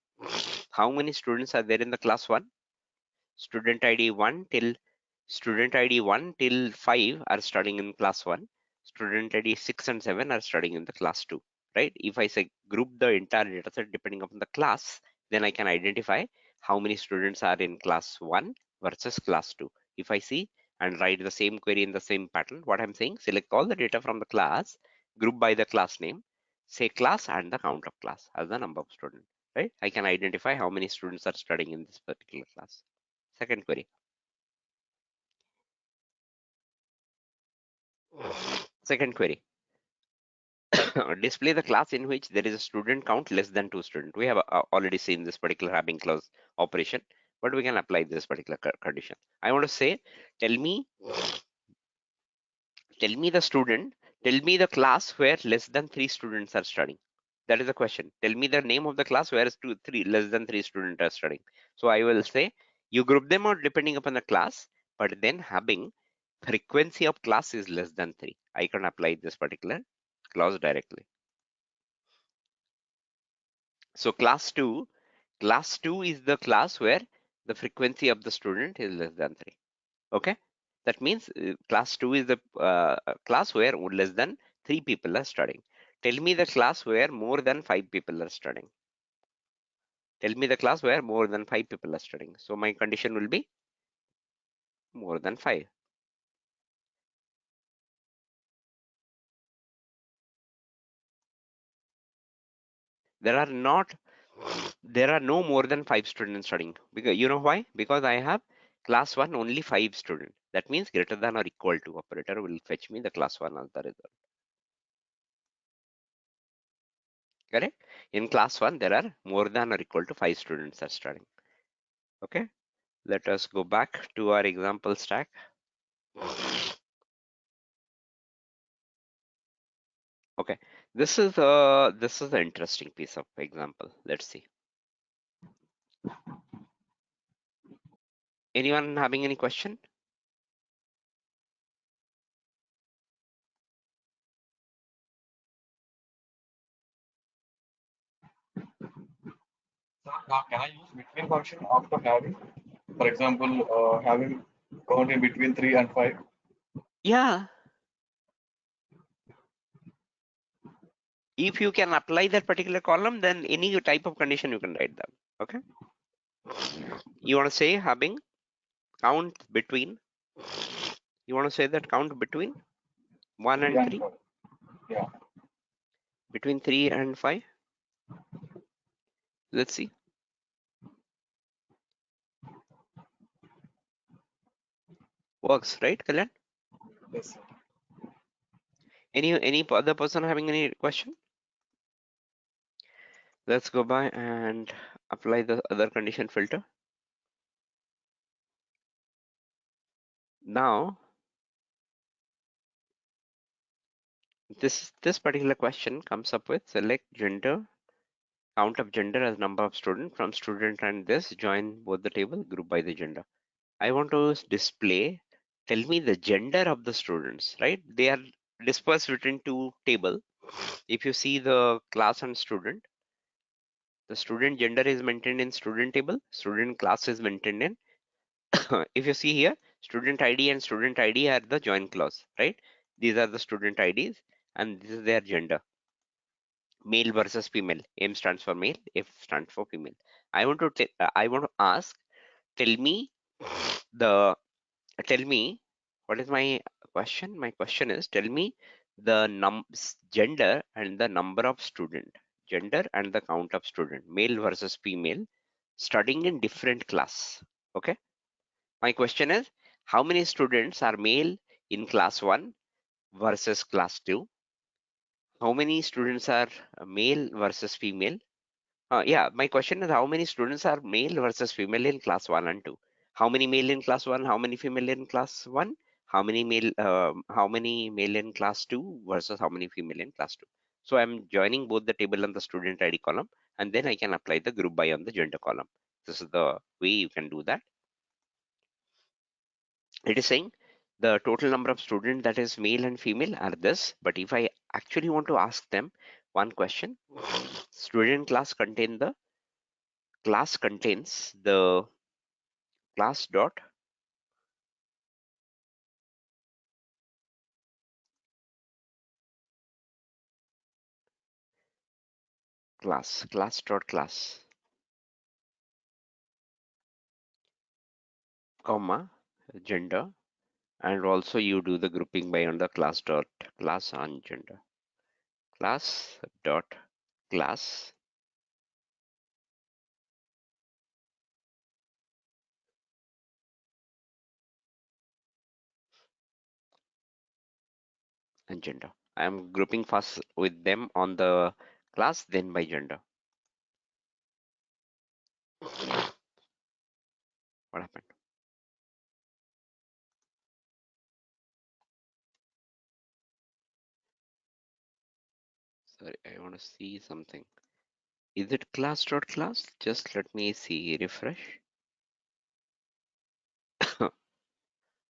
S1: How many students are there in the class 1? Student ID 1 till 5 are studying in class 1. student ID 6 and 7 are studying in the class 2, right? If I say group the entire data set depending upon the class, then I can identify how many students are in class 1 versus class 2. If I see and write the same query in the same pattern, what I'm saying, select all the data from the class, group by the class name, say class and the count of class as the number of students, right? I can identify how many students are studying in this particular class. Second query. Second query. Display the class in which there is a student count less than 2 students. We have already seen this particular having clause operation, but we can apply this particular condition. I want to say, tell me the student, tell me the class where less than 3 students are studying. That is the question. Tell me the name of the class where less than 3 students are studying. So I will say, you group them out depending upon the class, but then having frequency of class is less than 3. I can apply this particular clause directly. So class 2 is the class where the frequency of the student is less than 3. Okay, that means class 2 is the class where less than 3 people are studying. Tell me the class where more than 5 people are studying. Tell me the class where more than 5 people are studying. So my condition will be more than 5. There are no more than 5 students studying. Because you know why? Because I have class 1 only 5 students. That means greater than or equal to operator will fetch me the class 1 as the result. Correct? In class 1, there are more than or equal to 5 students are studying. Okay, let us go back to our example stack. Okay, this is an interesting piece of example. Let's see. Anyone having any question?
S2: Can I use between function after having, for example, having count in between 3 and 5?
S1: Yeah. If you can apply that particular column, then any type of condition you can write down. Okay. You want to say having count between. You want to say that count between 1
S2: 3
S1: and
S2: and
S1: 3,
S2: 5. Yeah.
S1: between 3 and 5. Let's see. Works, right, Kalyan?
S2: Yes, sir.
S1: Any other person having any question? Let's go by and apply the other condition filter. Now, this particular question comes up with select gender, count of gender as number of student from student and this, join both the table, group by the gender. I want to display, tell me the gender of the students, right? They are dispersed between two table. If you see the class and student, the student gender is maintained in student table, student class is maintained in if you see here, student ID and student ID are the join clause, right? These are the student IDs and this is their gender. Male versus female. M stands for male, F stands for female. I want to ask, tell me the, tell me, what is my question? My question is, tell me the gender and the number of student, gender and the count of student, male versus female, studying in different class. Okay. My question is, how many students are male in class 1 versus class 2? How many students are male versus female? Yeah, my question is how many students are male versus female in class 1 and 2? How many male in class 1? How many female in class 1? How many male in class 2 versus how many female in class 2? So I'm joining both the table and the student ID column, and then I can apply the group by on the gender column. This is the way you can do that. It is saying the total number of students that is male and female are this, but if I actually want to ask them one question, student class contains the class dot class, comma, gender, and also you do the grouping by under class on gender. Class and gender. I am grouping first with them on the class, then by gender. What happened? Sorry, I want to see something. Is it class? Just let me see, refresh.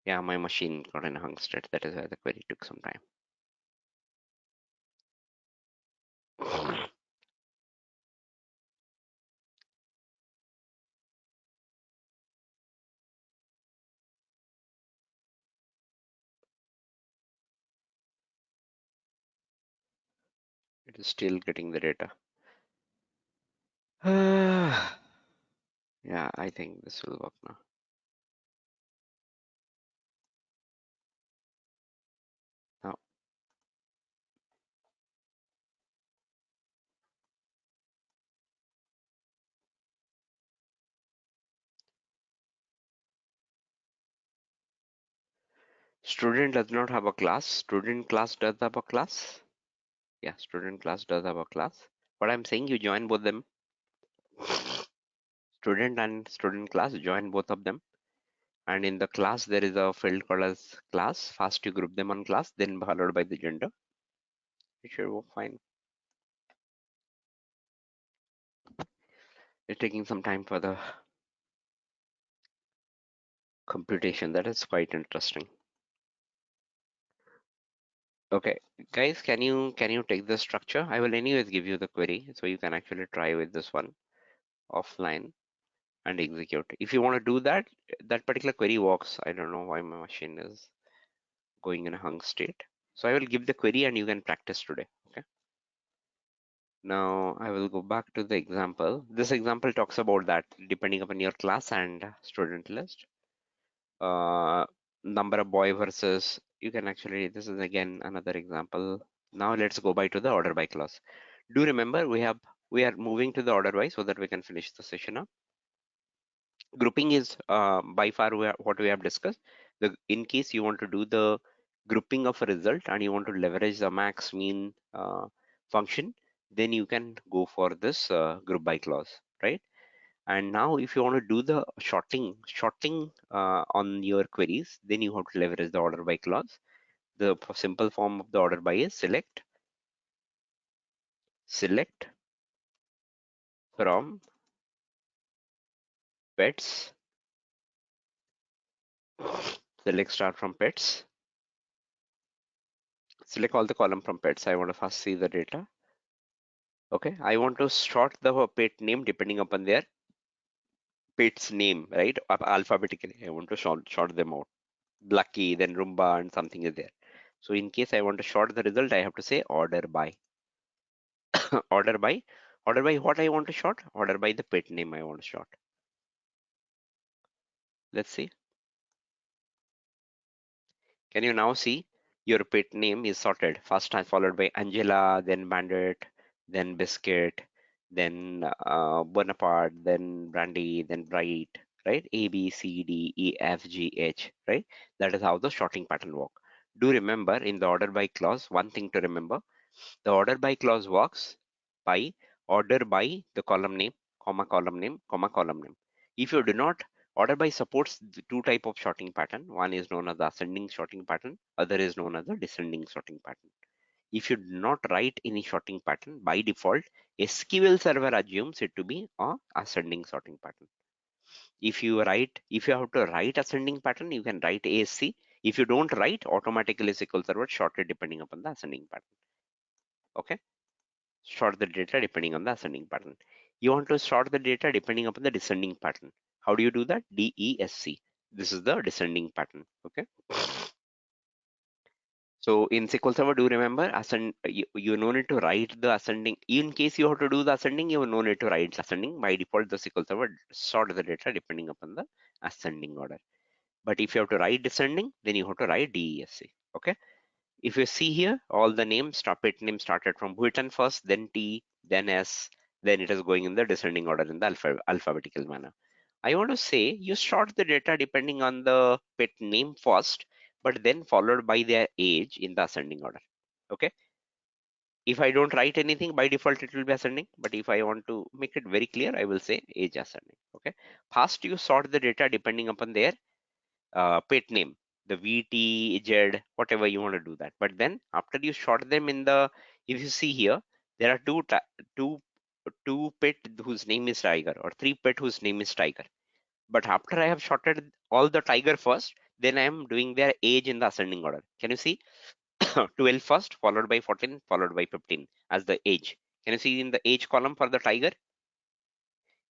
S1: Yeah, my machine got in a hung state. That is why the query took some time. It is still getting the data. Yeah, I think this will work now. Now, student does not have a class. Student class does have a class. Yeah, student class does have a class. But I'm saying you join both them. Student and student class, join both of them. And in the class, there is a field called as class. First, you group them on class, then followed by the gender. It should work fine. It's taking some time for the computation. That is quite interesting. Okay, guys, can you take the structure? I will anyways give you the query, so you can actually try with this one offline and execute. If you want to do that, that particular query works. I don't know why my machine is going in a hung state. So I will give the query and you can practice today. Okay. Now I will go back to the example. This example talks about that depending upon your class and student list. Number of boy versus you can actually, this is again another example. Now let's go by to the order by clause. Do remember we are moving to the order by so that we can finish the session up. Grouping is by far what we have discussed. In case you want to do the grouping of a result and you want to leverage the max mean function, then you can go for this group by clause, right? And now if you want to do the sorting on your queries, then you have to leverage the order by clause. The simple form of the order by is select from pets, select start from pets, select all the column from pets. I want to first see the data. Okay, I want to sort the pet name depending upon their pet's name, right? Alphabetically. I want to sort them out. Lucky, then Roomba, and something is there. So in case I want to sort the result, I have to say order by. order by what I want to sort? Order by the pet name I want to sort. Let's see. Can you now see your pet name is sorted? First time followed by Angela, then Bandit, then Biscuit, then Bonaparte, then Brandy, then Bright, right? A, B, C, D, E, F, G, H, right? That is how the sorting pattern work. Do remember in the order by clause, one thing to remember, the order by clause works by order by the column name, comma column name. If you do not, order by supports the two type of sorting pattern. One is known as the ascending sorting pattern, other is known as the descending sorting pattern. If you do not write any sorting pattern, by default, SQL server assumes it to be a ascending sorting pattern. If you have to write ascending pattern, you can write ASC. If you don't write, automatically SQL server sorted depending upon the ascending pattern. Okay. Sort the data depending on the ascending pattern. You want to sort the data depending upon the descending pattern. How do you do that? DESC. This is the descending pattern. Okay. So in SQL Server, do remember you no need to write the ascending. In case you have to do the ascending, you no need to write ascending. By default, the SQL Server sort the data depending upon the ascending order. But if you have to write descending, then you have to write DESC. Okay. If you see here, all the names, pet name started from Wheaton first, then T, then S, then it is going in the descending order in the alphabetical manner. I want to say you sort the data depending on the pet name first, but then followed by their age in the ascending order. Okay. If I don't write anything, by default it will be ascending. But if I want to make it very clear, I will say age ascending. Okay. First, you sort the data depending upon their pet name, the VT, Z, whatever you want to do that. But then after you sort them in the, if you see here, there are two, two pet whose name is Tiger, or three pet whose name is Tiger. But after I have sorted all the tiger first, then I am doing their age in the ascending order. Can you see? 12 first, followed by 14, followed by 15 as the age. Can you see in the age column for the tiger?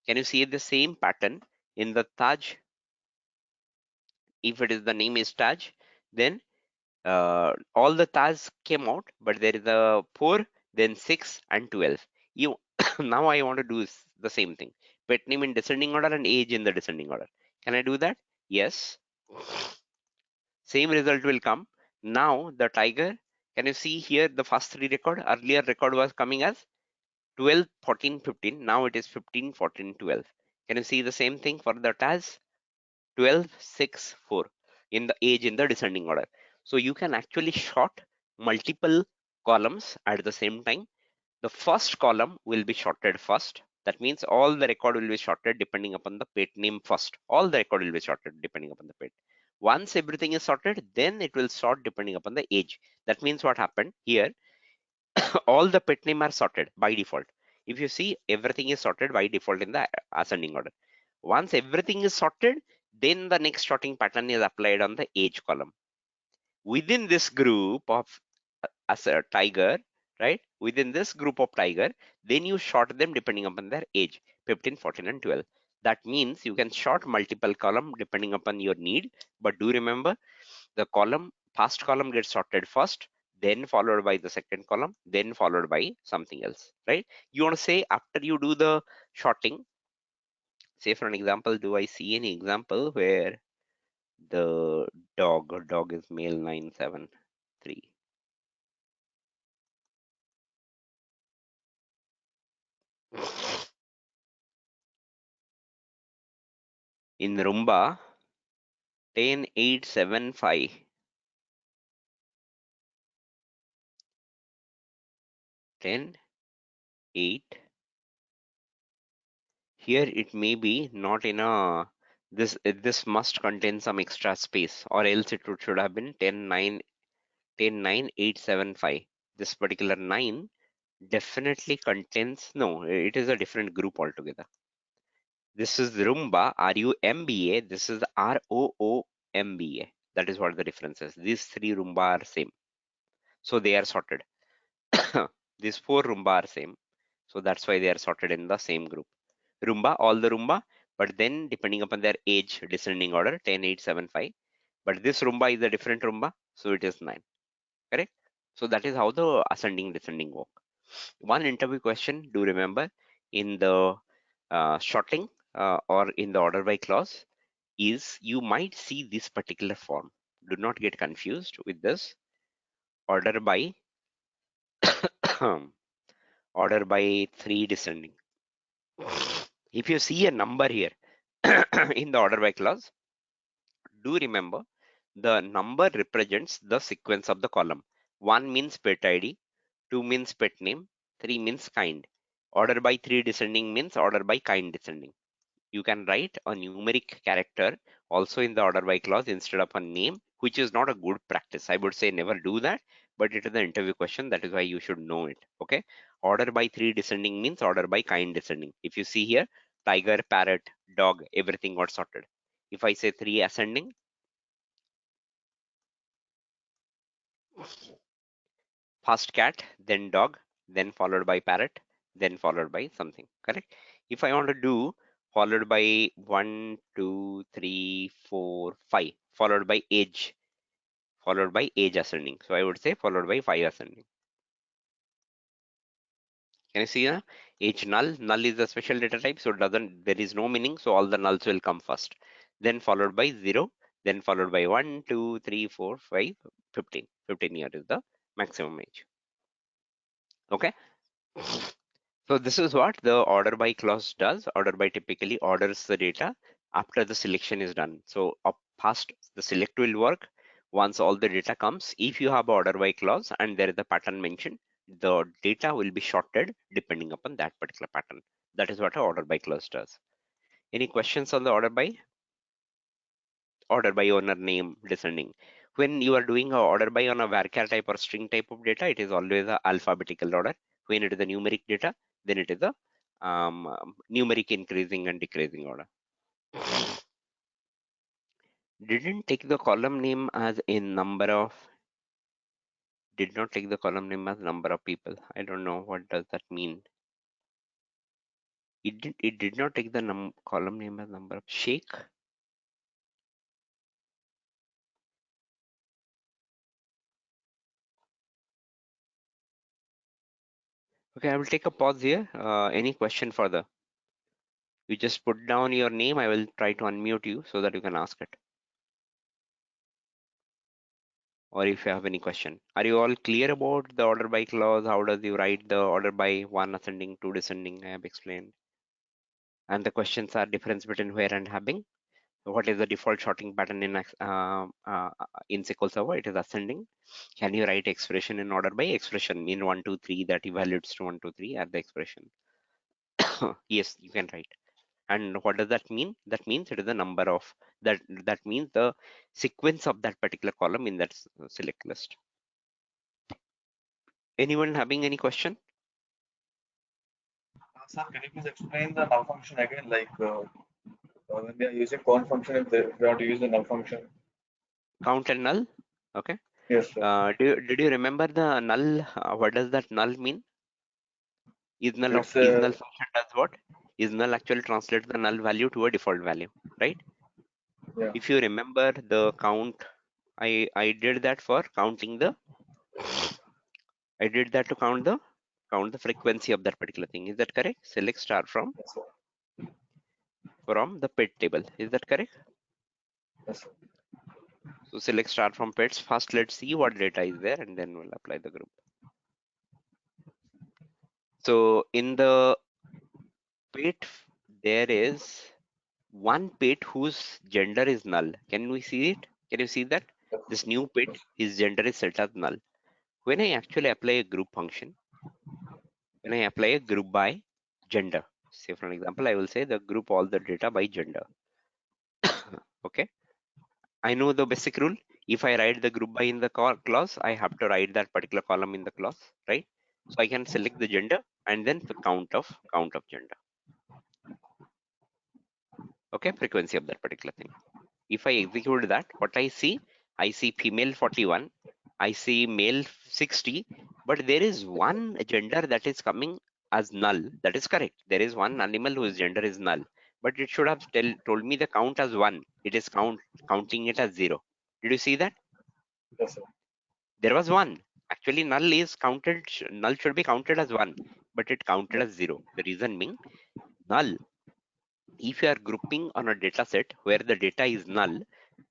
S1: Can you see the same pattern in the Taj? If it is the name is Taj, then all the Taj came out, but there is a 4, then 6 and 12. You now I want to do the same thing. Pet name in descending order and age in the descending order. Can I do that? Yes. Same result will come. Now the tiger, can you see here the first three record? Earlier record was coming as 12, 14, 15. Now it is 15, 14, 12. Can you see the same thing for the Taz? 12, 6, 4 in the age in the descending order. So you can actually sort multiple columns at the same time. The first column will be sorted first. That means all the record will be sorted depending upon the pet name first. All the record will be sorted depending upon the pet. Once everything is sorted, then it will sort depending upon the age. That means what happened here, all the pet name are sorted by default. If you see, everything is sorted by default in the ascending order. Once everything is sorted, then the next sorting pattern is applied on the age column. Within this group of as a tiger, right? Within this group of tiger, then you sort them depending upon their age, 15, 14, and 12. That means you can sort multiple column depending upon your need. But do remember, the first column gets sorted first, then followed by the second column, then followed by something else, right? You want to say after you do the sorting, say for an example, do I see any example where the dog is male 973? In Rumba 10875, 108. Here it may be not in a, this must contain some extra space, or else it should have been 10875. This particular 9 definitely contains, no, it is a different group altogether. This is Rumba, RUMBA. This is ROOMBA. That is what the difference is. These three Rumba are same. So they are sorted. These four Rumba are same. So that's why they are sorted in the same group. Rumba, all the Rumba, but then depending upon their age, descending order, 10875. But this Rumba is a different Rumba, so it is 9. Correct? So that is how the ascending descending work. One interview question, do remember, in the sorting or in the order by clause, is you might see this particular form. Do not get confused with this. Order by order by 3 descending. If you see a number here in the order by clause, do remember the number represents the sequence of the column. 1 means pet ID, 2 means pet name, 3 means kind. Order by 3 descending means order by kind descending. You can write a numeric character also in the order by clause instead of a name, which is not a good practice. I would say never do that, but it is an interview question. That is why you should know it. Okay. Order by 3 descending means order by kind descending. If you see here, tiger, parrot, dog, everything got sorted. If I say 3 ascending, first cat, then dog, then followed by parrot, then followed by something. Correct. If I want to do followed by 1, 2, 3, 4, 5, followed by age, followed by age ascending. So I would say followed by 5 ascending. Can you see age null? Null is a special data type, so there is no meaning, so all the nulls will come first. Then followed by 0, then followed by 1, 2, 3, 4, 5, 15. 15 year is the maximum age. Okay. So this is what the order by clause does. Order by typically orders the data after the selection is done. So up past the select will work once all the data comes. If you have order by clause and there is a pattern mentioned, the data will be sorted depending upon that particular pattern. That is what a order by clause does. Any questions on the order by? Order by owner name descending. When you are doing a order by on a varchar type or string type of data, it is always a alphabetical order. When it is a numeric data, then it is a numeric increasing and decreasing order. Didn't take the column name as a number of, did not take the column name as number of people. I don't know what does that mean. It did not take the column name as number of Sheikh. Okay, I will take a pause here. Any question further? You just put down your name. I will try to unmute you so that you can ask it. Or if you have any question. Are you all clear about the order by clause? How does you write the order by 1 ascending, 2 descending? I have explained. And the questions are difference between where and having. What is the default sorting pattern in SQL Server? It is ascending. Can you write expression in order by? Expression mean 1, 2, 3 that evaluates to 1, 2, 3 at the expression. Yes, you can write. And what does that mean? That means it is the number of that means the sequence of that particular column in that select list. Anyone having any question?
S2: Sir, can you please explain the null function again? Like when we are using count function, if we want to use the null function.
S1: Count and null. Okay.
S2: Yes, sir.
S1: Did you remember the null? What does that null mean? Is null function does what? Is null actually translates the null value to a default value, right?
S2: Yeah.
S1: If you remember the count, I did that for counting the. I did that to count the frequency of that particular thing. Is that correct? Select star from
S2: Yes, sir.
S1: the pet table. Is that correct?
S2: Yes, sir.
S1: So select star from pets. First, let's see what data is there, and then we'll apply the group. So in the pet, there is one pet whose gender is null. Can we see it? Can you see that? This new pet, his gender is set as null. When I actually apply a group function, when I apply a group by gender, say for an example, I will say the group all the data by gender. Okay. I know the basic rule. If I write the group by in the clause, I have to write that particular column in the clause, right? So I can select the gender and then the count of gender. Okay, frequency of that particular thing. If I execute that, what I see female 41, I see male 60, but there is one gender that is coming as null. That is correct. There is one animal whose gender is null, but it should have told me the count as 1. It is counting it as 0. Did you see that?
S2: Yes, sir.
S1: There was 1. Actually, null should be counted as 1, but it counted as 0. The reason being, null, if you are grouping on a data set where the data is null,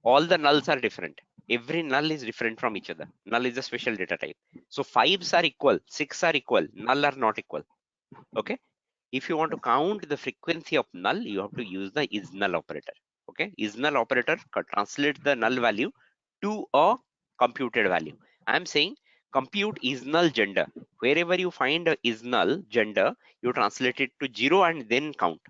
S1: all the nulls are different. Every null is different from each other. Null is a special data type. So 5s are equal, 6 are equal, null are not equal. Okay. If you want to count the frequency of null, you have to use the is null operator. Okay. Is null operator translates the null value to a computed value. I'm saying compute is null gender. Wherever you find a is null gender, you translate it to 0 and then count.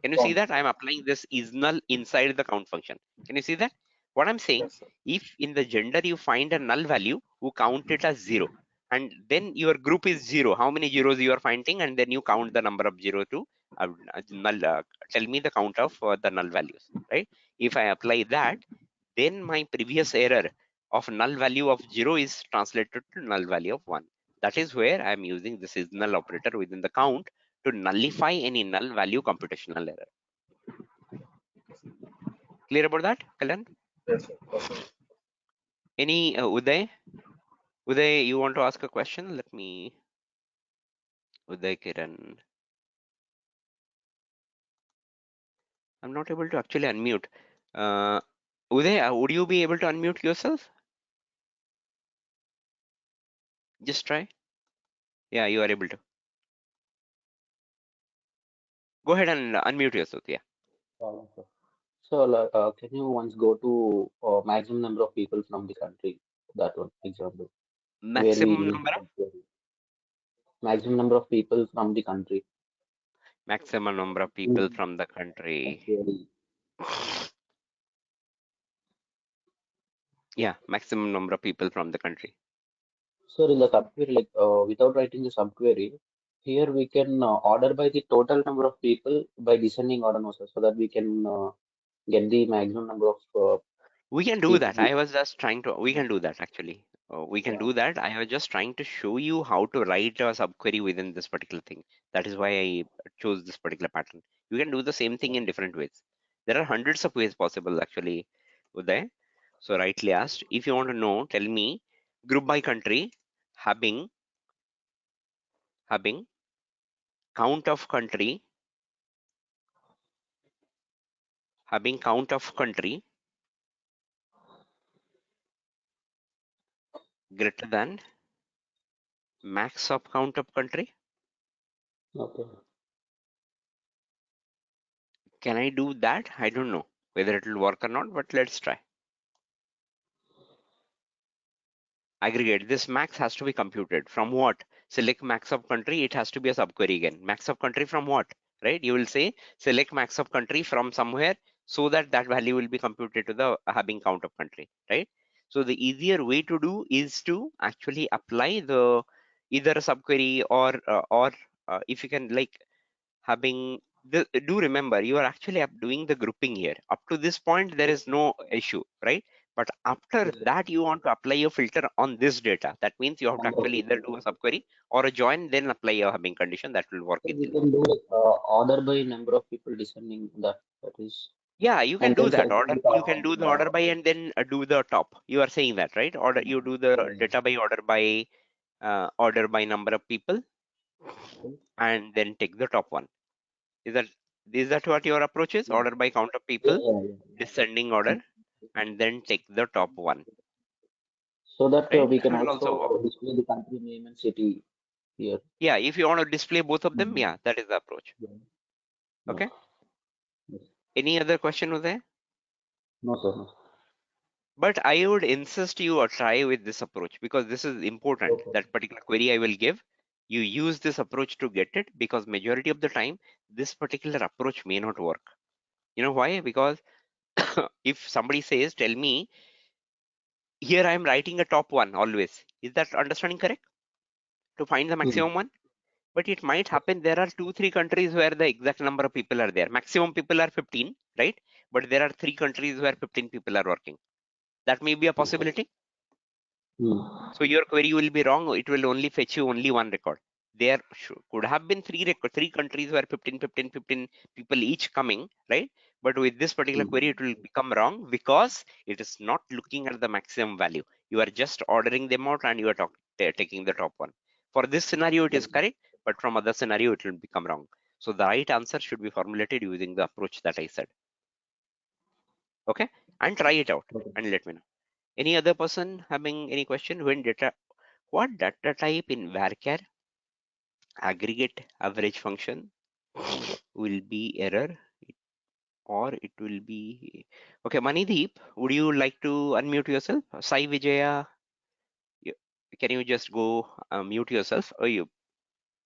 S1: Can you see that? I'm applying this is null inside the count function. Can you see that? What I'm saying,
S2: Yes, sir.
S1: if in the gender you find a null value, you count it as 0. And then your group is 0. How many zeros you are finding? And then you count the number of 0 to null. Tell me the count of the null values, right? If I apply that, then my previous error of null value of 0 is translated to null value of 1. That is where I am using this is null operator within the count to nullify any null value computational error. Clear about that, Kalyan?
S2: Yes, sir. Yes, sir.
S1: Any Uday? Uday, you want to ask a question? Let me. Uday Kiran. I'm not able to actually unmute. Uday, would you be able to unmute yourself? Just try. Yeah, you are able to. Go ahead and unmute yourself. Yeah.
S3: Okay. So, can you once go to maximum number of people from the country? That one example where we
S1: Maximum
S3: use
S1: number.
S3: subquery. Maximum number of people from the country.
S1: Maximum number of people
S3: Using
S1: from the country.
S3: subquery.
S1: Yeah, maximum number of people from the country.
S3: So in the subquery, like without writing the subquery, here we can order by the total number of people by descending order also, so that we can get the maximum number of
S1: We can do
S3: people.
S1: that. I was just trying to. We can do that actually. We can
S3: Yeah.
S1: do that. I was just trying to show you how to write a subquery within this particular thing. That is why I chose this particular pattern. You can do the same thing in different ways. There are hundreds of ways possible actually, Uday. So rightly asked. If you want to know, tell me. Group by country, having count of country, having count of country greater than max of count of country.
S3: Okay.
S1: Can I do that? I don't know whether it will work or not, but let's try. Aggregate. This max has to be computed from what? Select max of country. It has to be a subquery again. Max of country from what? Right? You will say select max of country from somewhere so that that value will be computed to the having count of country. Right? So the easier way to do is to actually apply the either a subquery or if you can like having the, do remember you are actually doing the grouping here. Up to this point there is no issue, right? But after that you want to apply a filter on this data. That means you have to
S3: Number of
S1: actually either
S3: people.
S1: do a subquery or a join, then apply a hubbing condition that will work
S3: So we
S1: easily.
S3: can do like order by number of people descending that is,
S1: Yeah, you can
S3: and
S1: do
S3: then
S1: that.
S3: selecting
S1: Order,
S3: the
S1: you
S3: top
S1: can
S3: one.
S1: do the order by and then do the top. You are saying that, right? Order, you do the
S3: Yeah.
S1: data by order by number of people
S3: Okay.
S1: and then take the top one. Is that what your approach is?
S3: Yeah.
S1: Order by count of
S3: Yeah,
S1: people,
S3: yeah,
S1: descending
S3: yeah.
S1: order, and then take the top one,
S3: So that
S1: right?
S3: we
S1: That
S3: can
S1: will also work.
S3: also display the country name and city here.
S1: Yeah, if you want to display both of them,
S3: Mhm.
S1: yeah, that is the approach.
S3: Yeah. Yeah.
S1: Okay.
S3: Yes.
S1: Any other question was there?
S3: No, sir. No.
S1: But I would insist you try with this approach because this is important.
S3: Okay.
S1: That particular query I will give, you use this approach to get it because majority of the time, this particular approach may not work. You know why? Because if somebody says, tell me, here I am writing a top one always. Is that understanding correct? To find the
S3: Hmm.
S1: maximum one? But it might happen there are 2-3 countries where the exact number of people are there. Maximum people are 15, right? But there are 3 countries where 15 people are working. That may be a possibility.
S3: Hmm.
S1: So your query will be wrong. It will only fetch you only one record. There could have been 3 countries where 15 people each coming, right? But with this particular
S3: Hmm.
S1: query, it will become wrong because it is not looking at the maximum value. You are just ordering them out and you are taking the top one. For this scenario, it is correct, but from other scenario, it will become wrong. So the right answer should be formulated using the approach that I said. Okay, and try it out
S3: Okay.
S1: and let me know. Any other person having any question? What data type in varchar aggregate average function will be error or it will be okay? Manideep, would you like to unmute yourself? Sai Vijaya, you- can you just go mute yourself? Or you,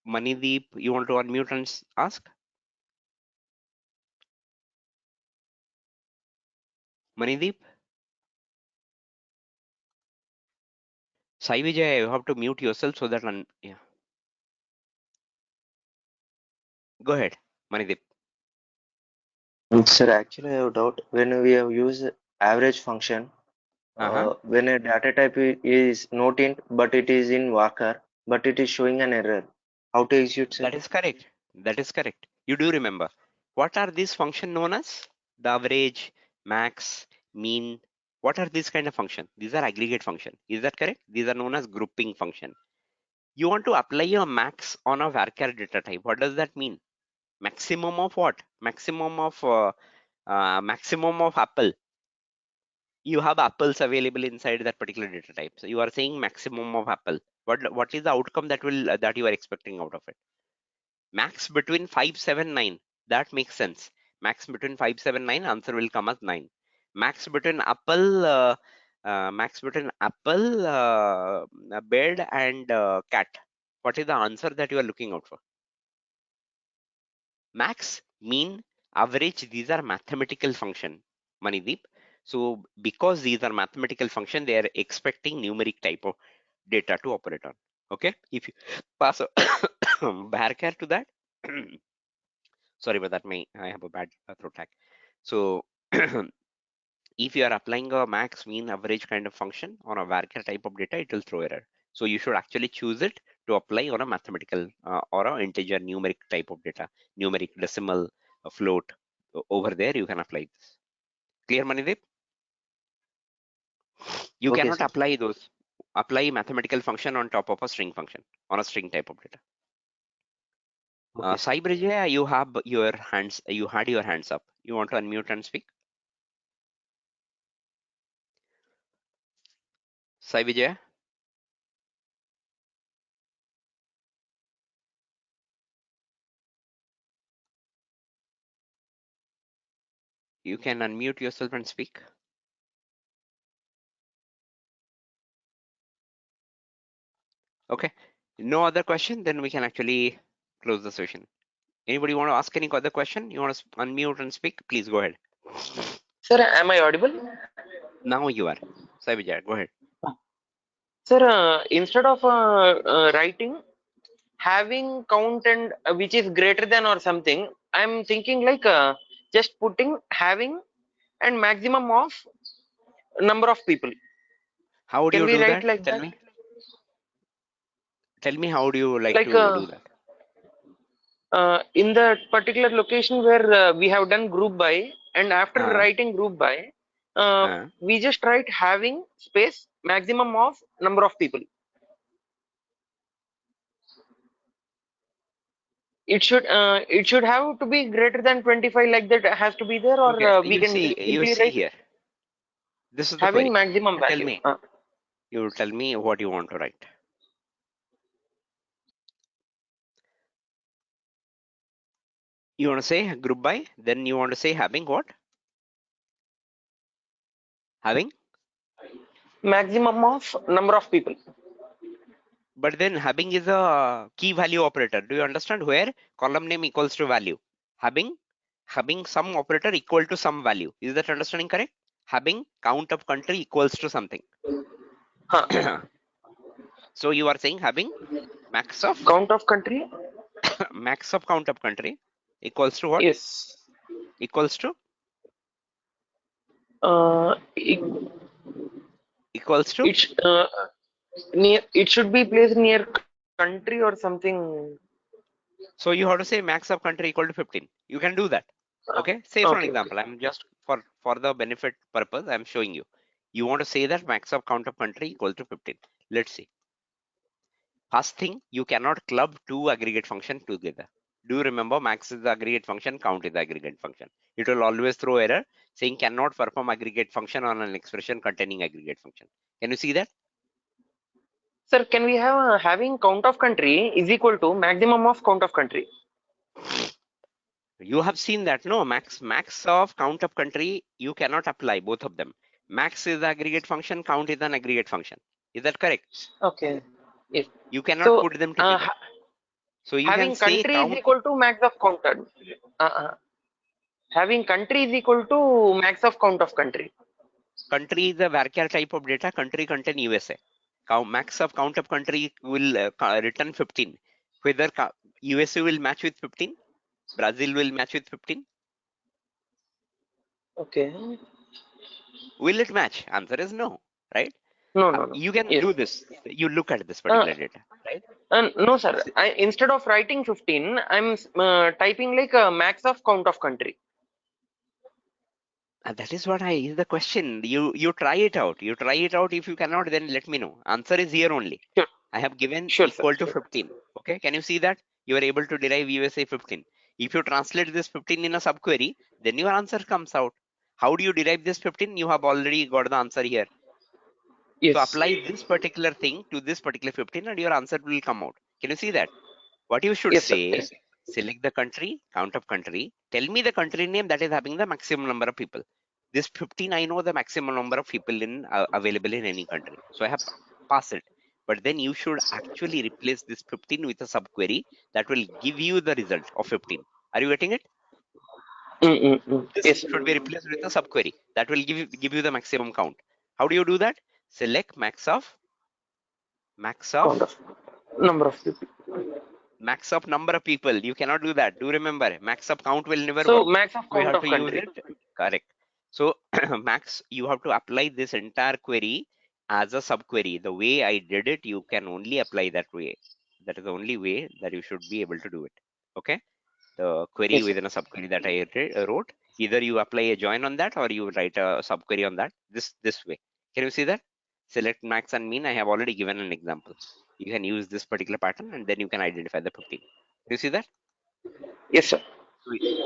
S1: Manideep, you want to unmute and ask? Manideep, Sai Vijaya, you have to mute yourself so that yeah. Go ahead, Manideep.
S4: Sir, actually, I have a doubt. When we have used average function,
S1: Uh-huh.
S4: when a data type is not int, but it is in Walker, but it is showing an error. How to execute, sir?
S1: That is correct. That is correct. You do remember. What are these function known as? The average, max, mean. What are these kind of function? These are aggregate function. Is that correct? These are known as grouping function. You want to apply a max on a varchar data type. What does that mean? Maximum of what? Maximum of apple. You have apples available inside that particular data type. So you are saying maximum of apple. What is the outcome that you are expecting out of it? Max between 5, 7, 9. That makes sense. Max between 5, 7, 9. Answer will come as 9. Max between apple, bed and cat. What is the answer that you are looking out for? Max, mean, average. These are mathematical function, Manideep. So because these are mathematical function, they are expecting numeric type of data to operate on. Okay, if you pass a varchar to that. Sorry about that, I have a bad throat hack. So if you are applying a max, mean, average kind of function on a varchar type of data, it will throw error. So you should actually choose it to apply on a mathematical or a integer numeric type of data, numeric, decimal, a float. Over there you can apply this. Clear, Manideep? You
S4: Okay,
S1: cannot
S4: sir.
S1: apply mathematical function on top of a string function on a string type of data.
S3: Okay,
S1: Sai Brijaya, you had your hands up. You want to unmute and speak? Sai Vijaya? You can unmute yourself and speak. Okay, no other question, then we can actually close the session. Anybody want to ask any other question? You want to unmute and speak? Please go ahead.
S4: Sir, am I audible?
S1: Now you are. Sai Vijaya, go ahead.
S4: Sir, instead of writing having count and which is greater than or something, I'm thinking like just putting having and maximum of number of people.
S1: How would
S4: Can
S1: you
S4: we
S1: do
S4: write
S1: that?
S4: like
S1: Tell
S4: that?
S1: me. Tell me, how do you like
S4: Like
S1: to do that?
S4: in the particular location where we have done group by, and after
S1: Uh,
S4: writing group by,
S1: uh,
S4: we just write having space maximum of number of people. It should have to be greater than 25, like that has to be there, or
S1: okay,
S4: we can
S1: you
S4: simply
S1: see
S4: write
S1: here. This is the
S4: having
S1: query.
S4: maximum
S1: Tell
S4: value.
S1: me. You tell me what you want to write. You want to say group by, then you want to say having what? Having?
S4: Maximum of number of people.
S1: But then having is a key value operator. Do you understand? Where column name equals to value. Having some operator equal to some value. Is that understanding correct? Having count of country equals to something.
S4: Huh.
S1: So you are saying having max of
S4: Count of country.
S1: max of count of country equals to what?
S4: Yes.
S1: Equals to
S4: It,
S1: equals to.
S4: it's near. It should be placed near country or something.
S1: So you have to say max of country equal to 15. You can do that. Okay. Say for an
S4: Okay.
S1: example, I'm just for the benefit purpose, I'm showing you. You want to say that max of count of country equal to 15. Let's see. First thing, you cannot club two aggregate function together. Do you remember max is the aggregate function, count is the aggregate function. It will always throw error saying cannot perform aggregate function on an expression containing aggregate function. Can you see that?
S4: Sir, can we have having count of country is equal to maximum of count of country?
S1: You have seen that, no? Max of count of country, you cannot apply both of them. Max is the aggregate function, count is an aggregate function. Is that correct?
S4: Okay. Yes.
S1: You cannot
S4: So
S1: put them together. So you can
S4: having
S1: say
S4: country is
S1: count.
S4: equal to max of counted. Having country is equal to max of count of country.
S1: Country is a varchar type of data. Country contain USA. Max of count of country will return 15. Whether USA will match with 15, Brazil will match with 15.
S4: Okay.
S1: Will it match? Answer is no, right?
S4: No, no, no.
S1: You can
S4: Yes.
S1: do this. You look at this
S4: Uh,
S1: particular data, right?
S4: no, sir. Instead of writing 15, I'm typing like a max of count of country.
S1: That is what is the question. You try it out. You try it out. If you cannot, then let me know. Answer is here only.
S4: Sure.
S1: I have given
S4: Sure, sir.
S1: equal to 15. Okay, can you see that? You are able to derive USA 15. If you translate this 15 in a subquery, then your answer comes out. How do you derive this 15? You have already got the answer here.
S4: Yes.
S1: So apply this particular thing to this particular 15 and your answer will come out. Can you see that? What you should
S4: Yes, sir.
S1: say,
S4: Yes.
S1: select the country, count of country, tell me the country name that is having the maximum number of people. This 15, I know the maximum number of people in available in any country. So I have passed it. But then you should actually replace this 15 with a subquery that will give you the result of 15. Are you getting it? This
S4: Yes, sir.
S1: should be replaced with a subquery that will give you the maximum count. How do you do that? Select max of
S4: Count of number of people.
S1: number of people. You cannot do that. Do remember, max of count will never
S4: So
S1: work.
S4: max of
S1: We
S4: count
S1: have
S4: of
S1: to use
S4: country.
S1: it correct. So max, you have to apply this entire query as a subquery. The way I did it, you can only apply that way. That is the only way that you should be able to do it. Okay. The query
S4: Yes, sir.
S1: within a subquery that I wrote, either you apply a join on that or you write a subquery on that this way. Can you see that? Select max and mean. I have already given an example. You can use this particular pattern and then you can identify the 15. Do you see that?
S4: Yes, sir.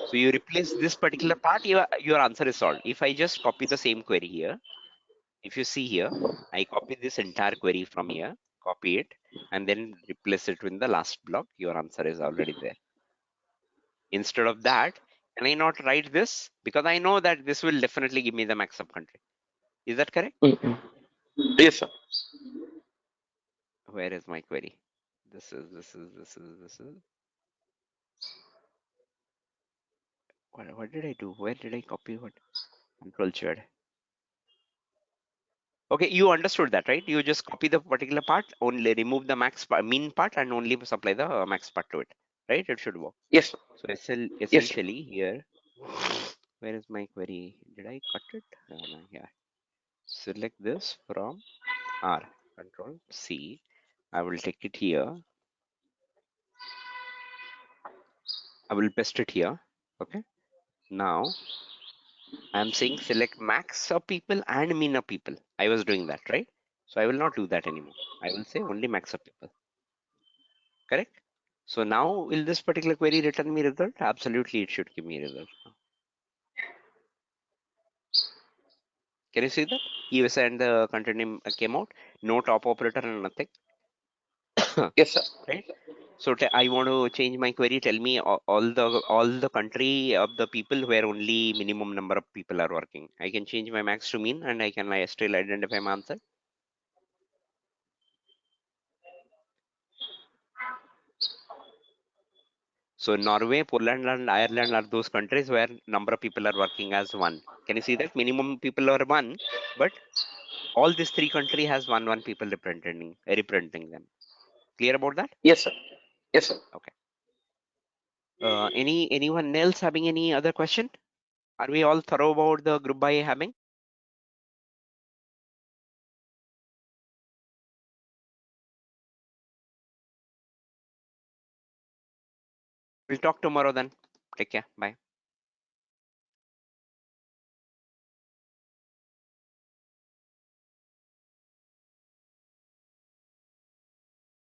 S1: So you replace this particular part, your answer is solved. If I just copy the same query here, if you see here, I copy this entire query from here, copy it, and then replace it in the last block, your answer is already there. Instead of that, can I not write this? Because I know that this will definitely give me the max of country. Is that correct?
S4: Yes, sir.
S1: Where is my query? This is. What did I do? Where did I copy what? Control Z. Okay, you understood that, right? You just copy the particular part, only remove the mean part and only supply the max part to it, right? It should work.
S4: Yes, sir.
S1: So
S4: Yes, sir.
S1: essentially here, where is my query? Did I cut it? No, here. Select this from R, Control C. I will take it here. I will paste it here. Okay. Now I'm saying select max of people and mean of people. I was doing that, right? So I will not do that anymore. I will say only max of people. Correct? So now will this particular query return me result? Absolutely, it should give me result. Can you see that? USA and the country name came out. No top operator and nothing.
S4: Yes, sir.
S1: Right? So I want to change my query. Tell me all the country of the people where only minimum number of people are working. I can change my max to mean and I can still identify my answer. So Norway, Poland, and Ireland are those countries where number of people are working as one. Can you see that? Minimum people are one, but all these three country has one people representing them. Clear about that?
S4: Yes, sir. Yes, sir.
S1: Okay. Anyone else having any other question? Are we all thorough about the group by having? We'll talk tomorrow then. Take care. Bye.